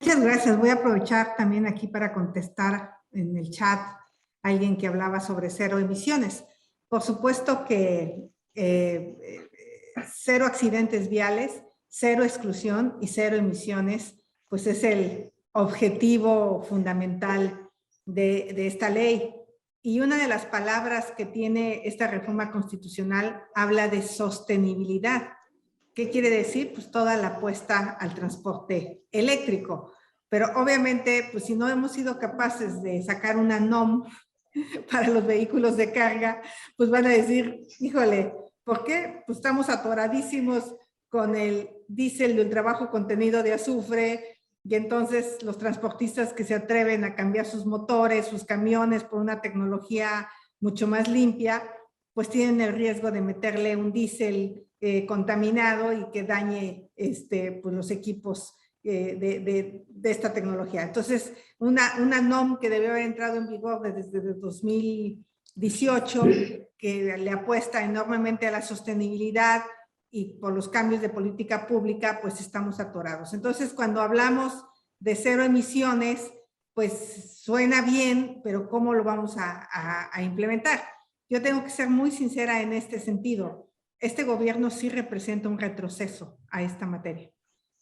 Muchas gracias. Voy a aprovechar también aquí para contestar en el chat a alguien que hablaba sobre cero emisiones. Por supuesto que cero accidentes viales, cero exclusión y cero emisiones, pues es el objetivo fundamental de esta ley. Y una de las palabras que tiene esta reforma constitucional habla de sostenibilidad. ¿Qué quiere decir? Pues toda la apuesta al transporte eléctrico. Pero obviamente, pues si no hemos sido capaces de sacar una NOM para los vehículos de carga, pues van a decir, híjole, ¿por qué? Pues estamos atoradísimos con el diésel de ultra bajo contenido de azufre, y entonces los transportistas que se atreven a cambiar sus motores, sus camiones por una tecnología mucho más limpia, pues tienen el riesgo de meterle un diésel contaminado y que dañe pues los equipos de esta tecnología. Entonces, una NOM que debió haber entrado en vigor desde 2018, que le apuesta enormemente a la sostenibilidad y por los cambios de política pública, pues estamos atorados. Entonces, cuando hablamos de cero emisiones, pues suena bien, pero ¿cómo lo vamos a implementar? Yo tengo que ser muy sincera en este sentido. Este gobierno sí representa un retroceso a esta materia.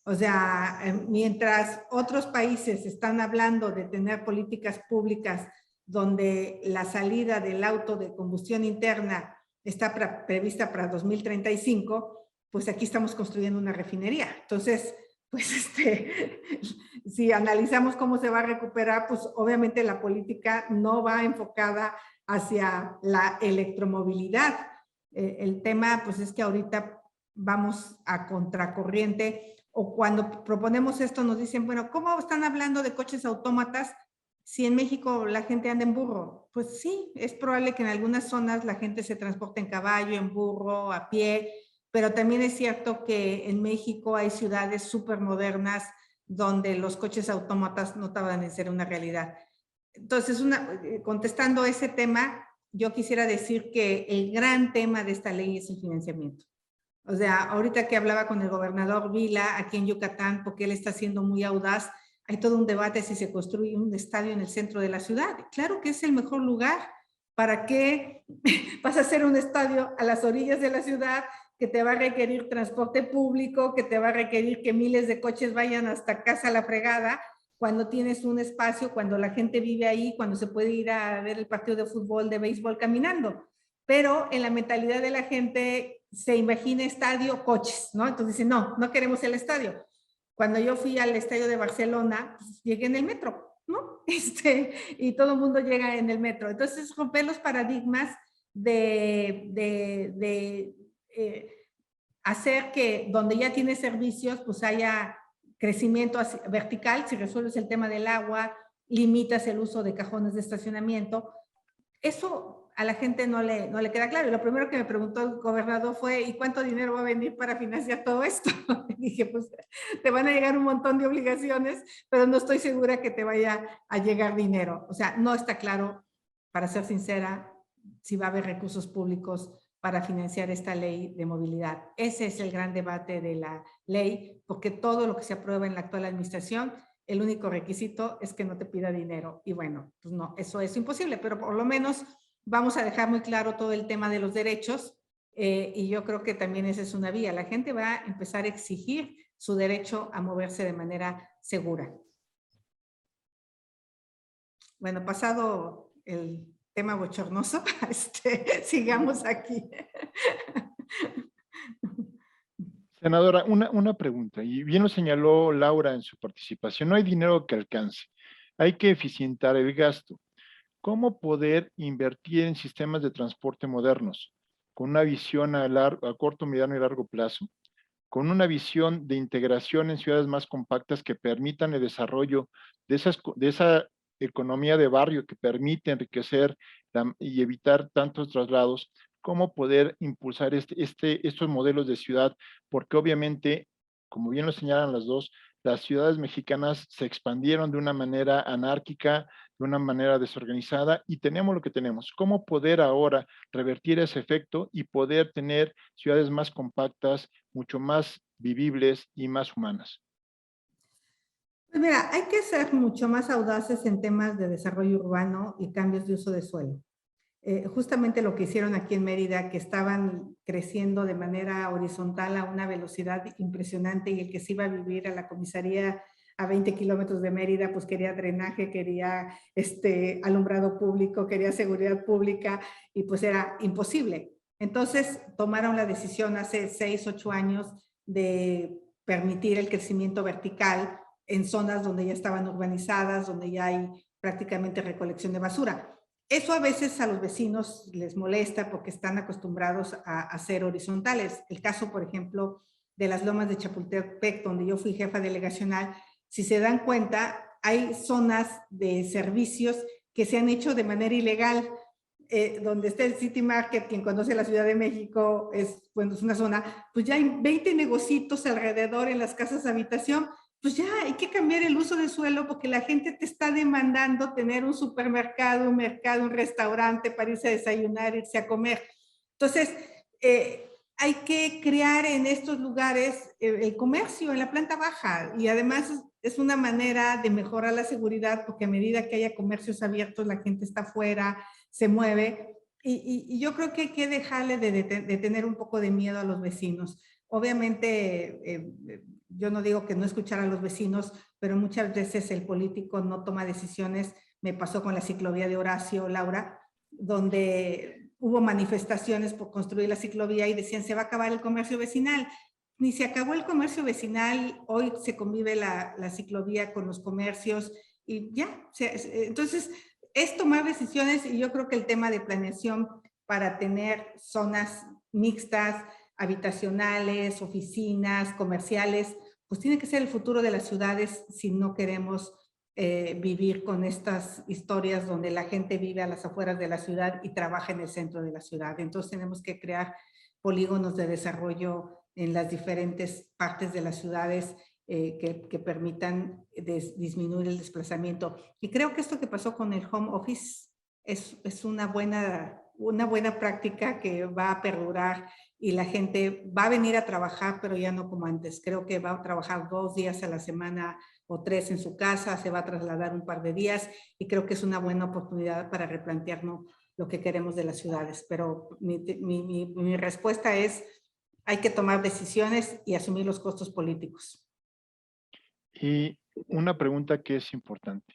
O sea, mientras otros países están hablando de tener políticas públicas donde la salida del auto de combustión interna está prevista para 2035, pues aquí estamos construyendo una refinería. Entonces, pues si analizamos cómo se va a recuperar, pues obviamente la política no va enfocada hacia la electromovilidad. El tema, pues es que ahorita vamos a contracorriente, o cuando proponemos esto nos dicen, bueno, ¿cómo están hablando de coches autómatas si en México la gente anda en burro? Pues sí, es probable que en algunas zonas la gente se transporte en caballo, en burro, a pie, pero también es cierto que en México hay ciudades súper modernas donde los coches autómatas no tardan en ser una realidad. Entonces, contestando ese tema, yo quisiera decir que el gran tema de esta ley es el financiamiento. O sea, ahorita que hablaba con el gobernador Vila aquí en Yucatán, porque él está siendo muy audaz, hay todo un debate si se construye un estadio en el centro de la ciudad. Claro que es el mejor lugar. ¿Para qué vas a hacer un estadio a las orillas de la ciudad que te va a requerir transporte público, que te va a requerir que miles de coches vayan hasta casa a la fregada, cuando tienes un espacio, cuando la gente vive ahí, cuando se puede ir a ver el partido de fútbol, de béisbol caminando? Pero en la mentalidad de la gente se imagina estadio, coches, ¿no? Entonces dicen, no, no queremos el estadio. Cuando yo fui al estadio de Barcelona, pues llegué en el metro, ¿no? Y todo el mundo llega en el metro. Entonces, romper los paradigmas hacer que donde ya tienes servicios, pues haya crecimiento vertical. Si resuelves el tema del agua, limitas el uso de cajones de estacionamiento. Eso a la gente no le queda claro. Y lo primero que me preguntó el gobernador fue, ¿y cuánto dinero va a venir para financiar todo esto? Y dije, pues te van a llegar un montón de obligaciones, pero no estoy segura que te vaya a llegar dinero. O sea, no está claro, para ser sincera, si va a haber recursos públicos para financiar esta ley de movilidad. Ese es el gran debate de la ley, porque todo lo que se aprueba en la actual administración, el único requisito es que no te pida dinero. Y bueno, pues no, eso es imposible, pero por lo menos vamos a dejar muy claro todo el tema de los derechos y yo creo que también esa es una vía. La gente va a empezar a exigir su derecho a moverse de manera segura. Bueno, pasado el tema bochornoso, sigamos aquí. Senadora, una pregunta, y bien lo señaló Laura en su participación, no hay dinero que alcance, hay que eficientar el gasto. ¿Cómo poder invertir en sistemas de transporte modernos, con una visión a corto, mediano y largo plazo, con una visión de integración en ciudades más compactas que permitan el desarrollo de esa economía de barrio que permite enriquecer y evitar tantos traslados? ¿Cómo poder impulsar estos modelos de ciudad? Porque obviamente, como bien lo señalan las dos, las ciudades mexicanas se expandieron de una manera anárquica, de una manera desorganizada, y tenemos lo que tenemos. ¿Cómo poder ahora revertir ese efecto y poder tener ciudades más compactas, mucho más vivibles y más humanas? Pues mira, hay que ser mucho más audaces en temas de desarrollo urbano y cambios de uso de suelo. Justamente lo que hicieron aquí en Mérida, que estaban creciendo de manera horizontal a una velocidad impresionante, y el que se iba a vivir a la comisaría a 20 kilómetros de Mérida, pues quería drenaje, quería alumbrado público, quería seguridad pública, y pues era imposible. Entonces tomaron la decisión hace 6, 8 años de permitir el crecimiento vertical en zonas donde ya estaban urbanizadas, donde ya hay prácticamente recolección de basura. Eso a veces a los vecinos les molesta porque están acostumbrados a ser horizontales. El caso, por ejemplo, de las lomas de Chapultepec, donde yo fui jefa delegacional, si se dan cuenta, hay zonas de servicios que se han hecho de manera ilegal. Donde está el City Market, quien conoce la Ciudad de México, es una zona, pues ya hay 20 negocios alrededor en las casas de habitación. Pues ya hay que cambiar el uso de suelo porque la gente te está demandando tener un supermercado, un mercado, un restaurante para irse a desayunar, irse a comer. Entonces, hay que crear en estos lugares el comercio en la planta baja, y además es una manera de mejorar la seguridad porque a medida que haya comercios abiertos la gente está afuera, se mueve, y yo creo que hay que dejarle de tener un poco de miedo a los vecinos. Obviamente, yo no digo que no escuchar a los vecinos, pero muchas veces el político no toma decisiones. Me pasó con la ciclovía de Horacio, Laura, donde hubo manifestaciones por construir la ciclovía y decían se va a acabar el comercio vecinal. Ni se acabó el comercio vecinal, hoy se convive la ciclovía con los comercios y ya. Entonces, es tomar decisiones, y yo creo que el tema de planeación para tener zonas mixtas, habitacionales, oficinas, comerciales, pues tiene que ser el futuro de las ciudades si no queremos vivir con estas historias donde la gente vive a las afueras de la ciudad y trabaja en el centro de la ciudad. Entonces tenemos que crear polígonos de desarrollo en las diferentes partes de las ciudades que permitan disminuir el desplazamiento. Y creo que esto que pasó con el home office es una buena práctica que va a perdurar, y la gente va a venir a trabajar, pero ya no como antes. Creo que va a trabajar 2 días a la semana o 3 en su casa, se va a trasladar un par de días, y creo que es una buena oportunidad para replantearnos lo que queremos de las ciudades. Pero mi respuesta es, hay que tomar decisiones y asumir los costos políticos. Y una pregunta que es importante.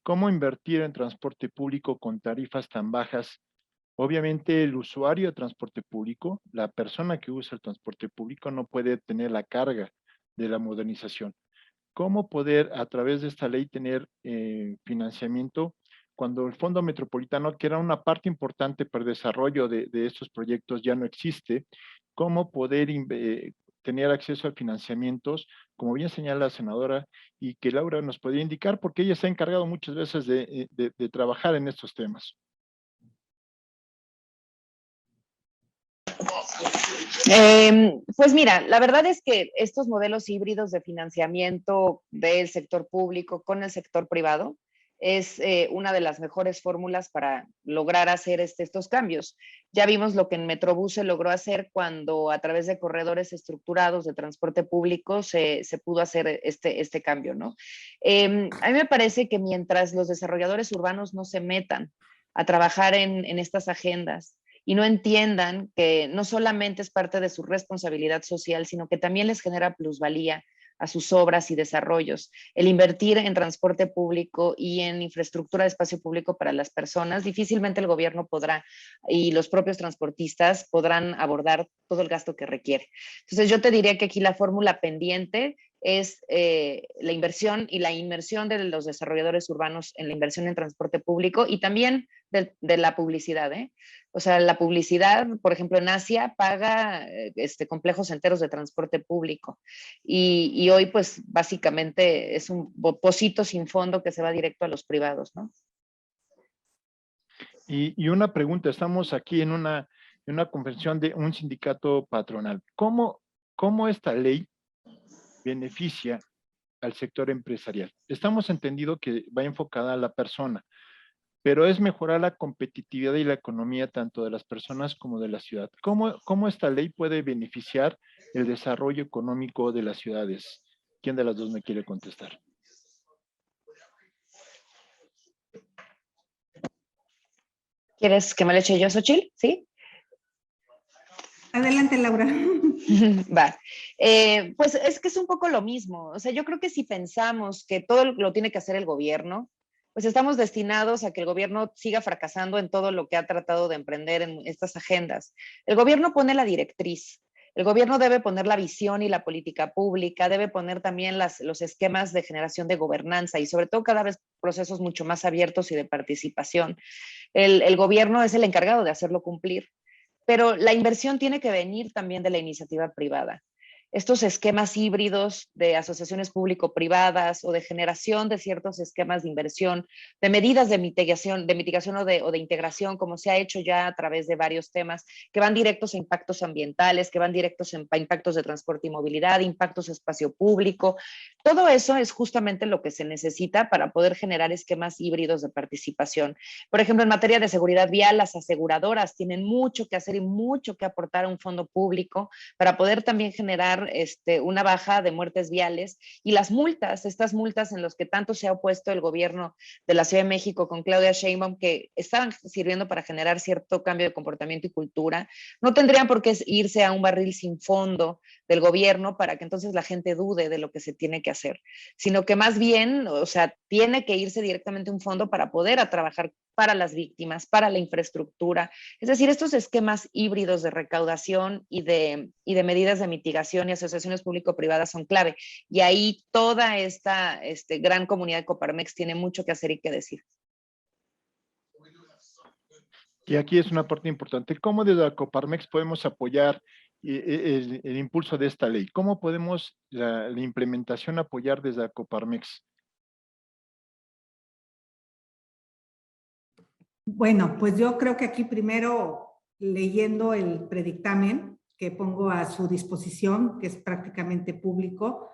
¿Cómo invertir en transporte público con tarifas tan bajas? Obviamente el usuario de transporte público, la persona que usa el transporte público, no puede tener la carga de la modernización. ¿Cómo poder a través de esta ley tener financiamiento cuando el Fondo Metropolitano, que era una parte importante para el desarrollo de estos proyectos, ya no existe? ¿Cómo poder tener acceso a financiamientos, como bien señala la senadora, y que Laura nos podría indicar, porque ella se ha encargado muchas veces de trabajar en estos temas? Pues mira, la verdad es que estos modelos híbridos de financiamiento del sector público con el sector privado es una de las mejores fórmulas para lograr hacer estos cambios. Ya vimos lo que en Metrobús se logró hacer cuando a través de corredores estructurados de transporte público se pudo hacer este cambio, ¿no? A mí me parece que mientras los desarrolladores urbanos no se metan a trabajar en estas agendas y no entiendan que no solamente es parte de su responsabilidad social, sino que también les genera plusvalía a sus obras y desarrollos. El invertir en transporte público y en infraestructura de espacio público para las personas, difícilmente el gobierno podrá y los propios transportistas podrán abordar todo el gasto que requiere. Entonces yo te diría que aquí la fórmula pendiente es la inversión y la inmersión de los desarrolladores urbanos en la inversión en transporte público y también de la publicidad, ¿eh? O sea, la publicidad, por ejemplo, en Asia paga complejos enteros de transporte público y hoy pues básicamente es un pocito sin fondo que se va directo a los privados, ¿no? Y una pregunta, estamos aquí en una convención de un sindicato patronal. ¿Cómo esta ley beneficia al sector empresarial? Estamos entendido que va enfocada a la persona, pero es mejorar la competitividad y la economía tanto de las personas como de la ciudad. ¿Cómo esta ley puede beneficiar el desarrollo económico de las ciudades? ¿Quién de las dos me quiere contestar? ¿Quieres que me lo eche yo, Xochitl? ¿Sí? Adelante, Laura. Va. Pues es que es un poco lo mismo. O sea, yo creo que si pensamos que todo lo tiene que hacer el gobierno, pues estamos destinados a que el gobierno siga fracasando en todo lo que ha tratado de emprender en estas agendas. El gobierno pone la directriz. El gobierno debe poner la visión y la política pública, debe poner también los esquemas de generación de gobernanza y sobre todo cada vez procesos mucho más abiertos y de participación. El gobierno es el encargado de hacerlo cumplir, pero la inversión tiene que venir también de la iniciativa privada. Estos esquemas híbridos de asociaciones público-privadas o de generación de ciertos esquemas de inversión, de medidas de mitigación o de integración, como se ha hecho ya a través de varios temas, que van directos a impactos ambientales, que van directos a impactos de transporte y movilidad, impactos de espacio público. Todo eso es justamente lo que se necesita para poder generar esquemas híbridos de participación. Por ejemplo, en materia de seguridad vial, las aseguradoras tienen mucho que hacer y mucho que aportar a un fondo público para poder también generar una baja de muertes viales y las multas, estas multas en las que tanto se ha opuesto el gobierno de la Ciudad de México con Claudia Sheinbaum, que estaban sirviendo para generar cierto cambio de comportamiento y cultura, no tendrían por qué irse a un barril sin fondo del gobierno para que entonces la gente dude de lo que se tiene que hacer, sino que más bien, o sea, tiene que irse directamente a un fondo para poder trabajar para las víctimas, para la infraestructura. Es decir, estos esquemas híbridos de recaudación y de medidas de mitigación y asociaciones público-privadas son clave. Y ahí toda esta gran comunidad de Coparmex tiene mucho que hacer y que decir. Y aquí es una parte importante. ¿Cómo desde la Coparmex podemos apoyar el impulso de esta ley? ¿Cómo podemos la implementación apoyar desde la Coparmex? Bueno, pues yo creo que aquí primero leyendo el predictamen que pongo a su disposición, que es prácticamente público,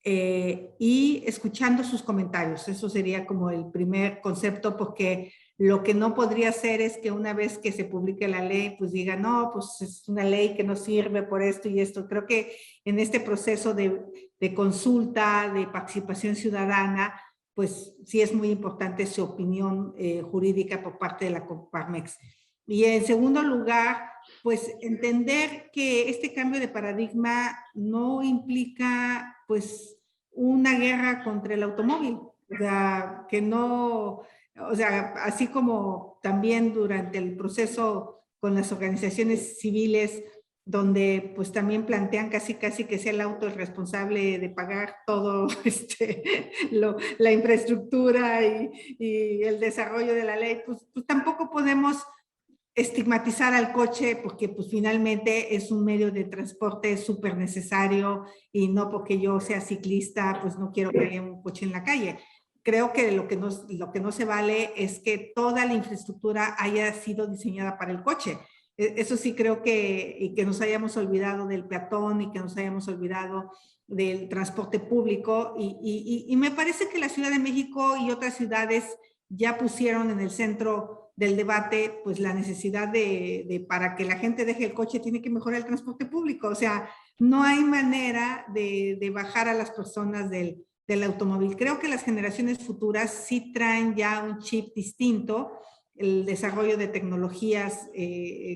y escuchando sus comentarios. Eso sería como el primer concepto, porque lo que no podría ser es que una vez que se publique la ley, pues diga, no, pues es una ley que no sirve por esto y esto. Creo que en este proceso de consulta, de participación ciudadana, pues sí es muy importante su opinión jurídica por parte de la Coparmex. Y en segundo lugar, pues entender que este cambio de paradigma no implica pues una guerra contra el automóvil, o sea, que no, o sea, así como también durante el proceso con las organizaciones civiles, donde pues también plantean casi que sea el auto el responsable de pagar todo la infraestructura y el desarrollo de la ley, pues tampoco podemos estigmatizar al coche porque pues finalmente es un medio de transporte súper necesario y no porque yo sea ciclista pues no quiero que haya un coche en la calle. Creo que lo que no se vale es que toda la infraestructura haya sido diseñada para el coche. Eso sí creo y que nos hayamos olvidado del peatón y que nos hayamos olvidado del transporte público y me parece que la Ciudad de México y otras ciudades ya pusieron en el centro del debate, pues la necesidad de para que la gente deje el coche tiene que mejorar el transporte público. O sea, no hay manera de bajar a las personas del automóvil. Creo que las generaciones futuras sí traen ya un chip distinto el desarrollo de tecnologías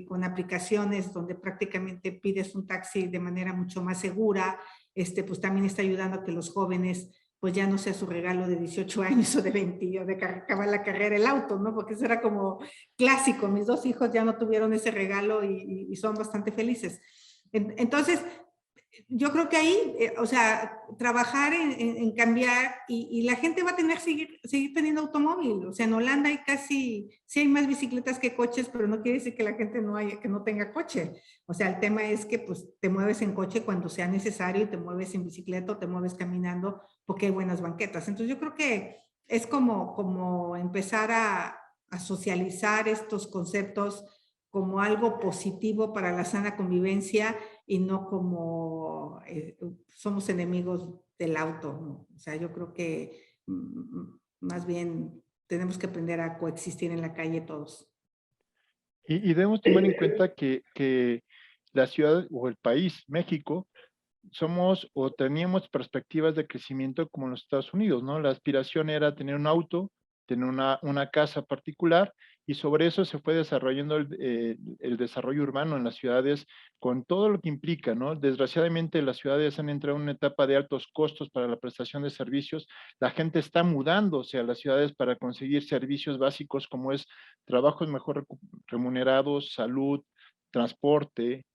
con aplicaciones donde prácticamente pides un taxi de manera mucho más segura, pues también está ayudando a que los jóvenes pues ya no sea su regalo de 18 años o de 20 o de acabar la carrera el auto, ¿no? Porque eso era como clásico. Mis 2 hijos ya no tuvieron ese regalo y son bastante felices. Entonces, yo creo que ahí, o sea, trabajar en cambiar y la gente va a tener que seguir teniendo automóvil. O sea, en Holanda hay casi, sí hay más bicicletas que coches, pero no quiere decir que la gente que no tenga coche. O sea, el tema es que pues te mueves en coche cuando sea necesario y te mueves en bicicleta o te mueves caminando porque hay buenas banquetas. Entonces yo creo que es como empezar a socializar estos conceptos como algo positivo para la sana convivencia y no como somos enemigos del auto, ¿no? O sea, yo creo que más bien tenemos que aprender a coexistir en la calle todos. Y debemos tomar en cuenta que la ciudad o el país, México, somos o teníamos perspectivas de crecimiento como en los Estados Unidos, ¿no? La aspiración era tener un auto, tener una casa particular y sobre eso se fue desarrollando el desarrollo urbano en las ciudades con todo lo que implica, ¿no? Desgraciadamente las ciudades han entrado en una etapa de altos costos para la prestación de servicios. La gente está mudándose a las ciudades para conseguir servicios básicos como es trabajos mejor remunerados, salud, transporte,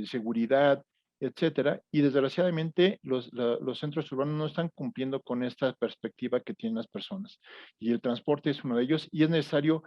seguridad, etcétera, y desgraciadamente los centros urbanos no están cumpliendo con esta perspectiva que tienen las personas. Y el transporte es uno de ellos, y es necesario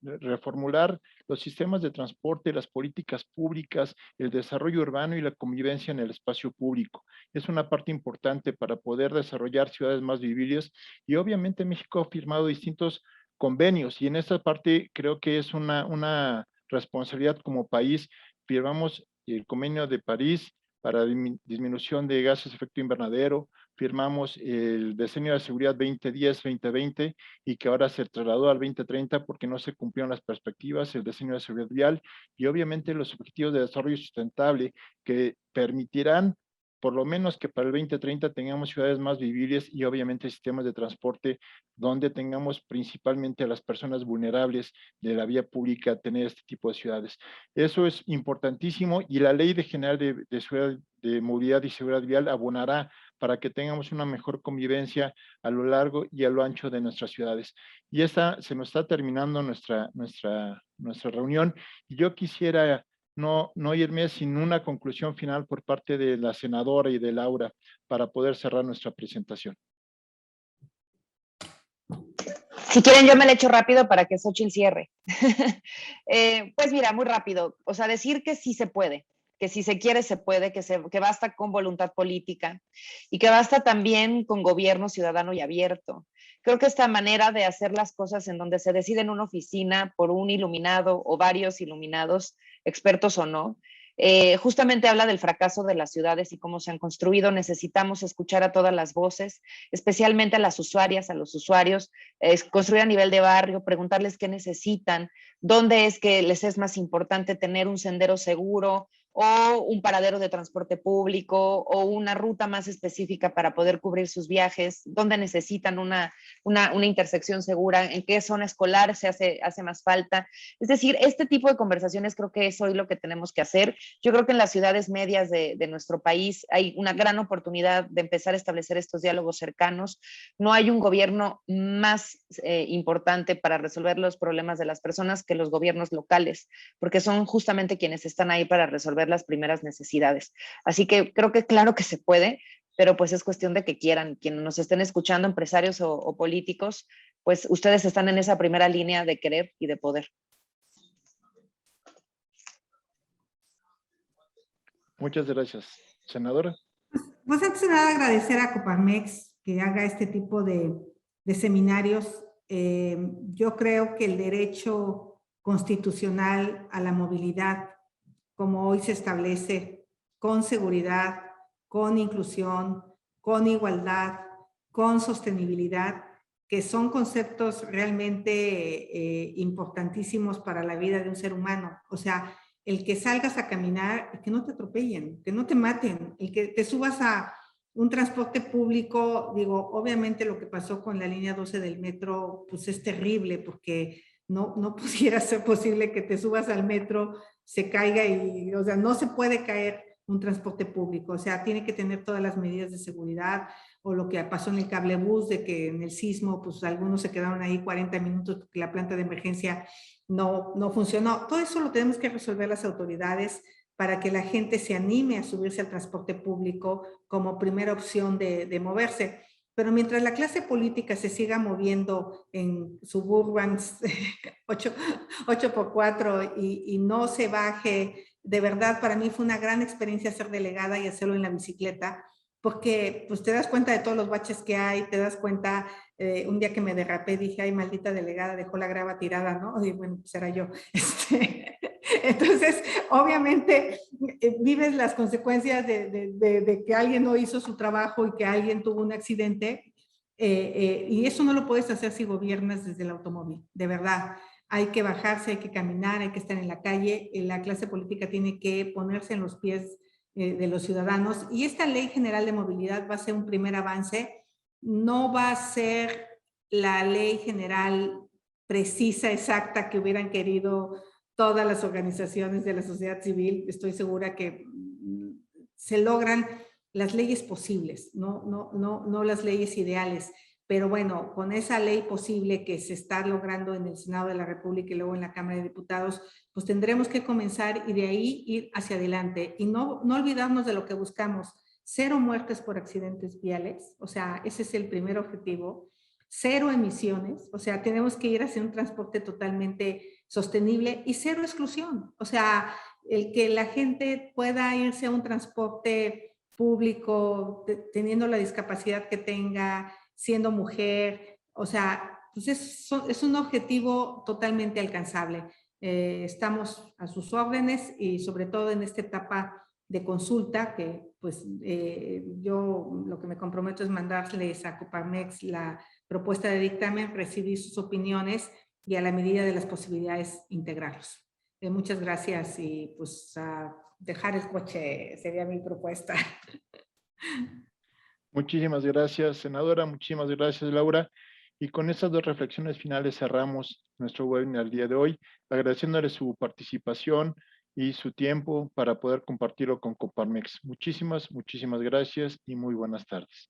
reformular los sistemas de transporte, las políticas públicas, el desarrollo urbano y la convivencia en el espacio público. Es una parte importante para poder desarrollar ciudades más vivibles, y obviamente México ha firmado distintos convenios, y en esta parte creo que es una responsabilidad como país. Firmamos el convenio de París para disminución de gases de efecto invernadero, firmamos el diseño de seguridad 2010-2020 y que ahora se trasladó al 2030 porque no se cumplieron las perspectivas, el diseño de seguridad vial y obviamente los objetivos de desarrollo sustentable que permitirán por lo menos que para el 2030 tengamos ciudades más vivibles y obviamente sistemas de transporte donde tengamos principalmente a las personas vulnerables de la vía pública tener este tipo de ciudades. Eso es importantísimo y la Ley General de Movilidad y Seguridad Vial abonará para que tengamos una mejor convivencia a lo largo y a lo ancho de nuestras ciudades. Y se nos está terminando nuestra reunión y yo quisiera no irme sin una conclusión final por parte de la senadora y de Laura para poder cerrar nuestra presentación. Si quieren, yo me le echo rápido para que Xochitl cierre. Pues mira, muy rápido. O sea, decir que sí se puede, que si se quiere se puede, que basta con voluntad política y que basta también con gobierno ciudadano y abierto. Creo que esta manera de hacer las cosas en donde se decide en una oficina por un iluminado o varios iluminados, expertos o no, justamente habla del fracaso de las ciudades y cómo se han construido. Necesitamos escuchar a todas las voces, especialmente a las usuarias, a los usuarios, construir a nivel de barrio, preguntarles qué necesitan, dónde es que les es más importante tener un sendero seguro o un paradero de transporte público o una ruta más específica para poder cubrir sus viajes, dónde necesitan una intersección segura, en qué zona escolar se hace más falta. Es decir, este tipo de conversaciones creo que es hoy lo que tenemos que hacer. Yo creo que en las ciudades medias de nuestro país hay una gran oportunidad de empezar a establecer estos diálogos cercanos. No hay un gobierno más importante para resolver los problemas de las personas que los gobiernos locales, porque son justamente quienes están ahí para resolver las primeras necesidades. Así que creo que claro que se puede, pero pues es cuestión de que quieran. Quienes nos estén escuchando, empresarios o políticos, pues ustedes están en esa primera línea de querer y de poder. Muchas gracias. Senadora. Pues antes de nada agradecer a Coparmex que haga este tipo de seminarios. Yo creo que el derecho constitucional a la movilidad, como hoy se establece, con seguridad, con inclusión, con igualdad, con sostenibilidad, que son conceptos realmente importantísimos para la vida de un ser humano. O sea, el que salgas a caminar, que no te atropellen, que no te maten, el que te subas a un transporte público, digo, obviamente lo que pasó con la línea 12 del metro, pues es terrible porque no pudiera ser posible que te subas al metro, se caiga y, o sea, no se puede caer un transporte público, o sea, tiene que tener todas las medidas de seguridad, o lo que pasó en el cablebús, de que en el sismo, pues algunos se quedaron ahí 40 minutos porque la planta de emergencia no funcionó. Todo eso lo tenemos que resolver las autoridades para que la gente se anime a subirse al transporte público como primera opción de moverse. Pero mientras la clase política se siga moviendo en suburbans 8x4 y no se baje, de verdad para mí fue una gran experiencia ser delegada y hacerlo en la bicicleta, porque pues te das cuenta de todos los baches que hay, te das cuenta, un día que me derrapé dije, ay, maldita delegada, dejó la grava tirada, ¿no? Y bueno, pues era yo. Entonces, obviamente, vives las consecuencias de que alguien no hizo su trabajo y que alguien tuvo un accidente, y eso no lo puedes hacer si gobiernas desde el automóvil, de verdad. Hay que bajarse, hay que caminar, hay que estar en la calle. La clase política tiene que ponerse en los pies de los ciudadanos. Y esta Ley General de Movilidad va a ser un primer avance. No va a ser la ley general precisa, exacta, que hubieran querido todas las organizaciones de la sociedad civil. Estoy segura que se logran las leyes posibles, no las leyes ideales. Pero bueno, con esa ley posible que se está logrando en el Senado de la República y luego en la Cámara de Diputados, pues tendremos que comenzar y de ahí ir hacia adelante. Y no olvidarnos de lo que buscamos: 0 muertes por accidentes viales, o sea, ese es el primer objetivo. 0 emisiones, o sea, tenemos que ir hacia un transporte totalmente sostenible, y 0 exclusión, o sea, el que la gente pueda irse a un transporte público teniendo la discapacidad que tenga, siendo mujer, o sea, pues es un objetivo totalmente alcanzable. Estamos a sus órdenes y sobre todo en esta etapa de consulta, que pues yo lo que me comprometo es mandarles a Coparmex la propuesta de dictamen, recibir sus opiniones y a la medida de las posibilidades integrarlos. Muchas gracias y pues a dejar el coche sería mi propuesta. Muchísimas gracias, senadora. Muchísimas gracias, Laura. Y con estas 2 reflexiones finales cerramos nuestro webinar el día de hoy, agradeciéndole su participación y su tiempo para poder compartirlo con Coparmex. Muchísimas gracias y muy buenas tardes.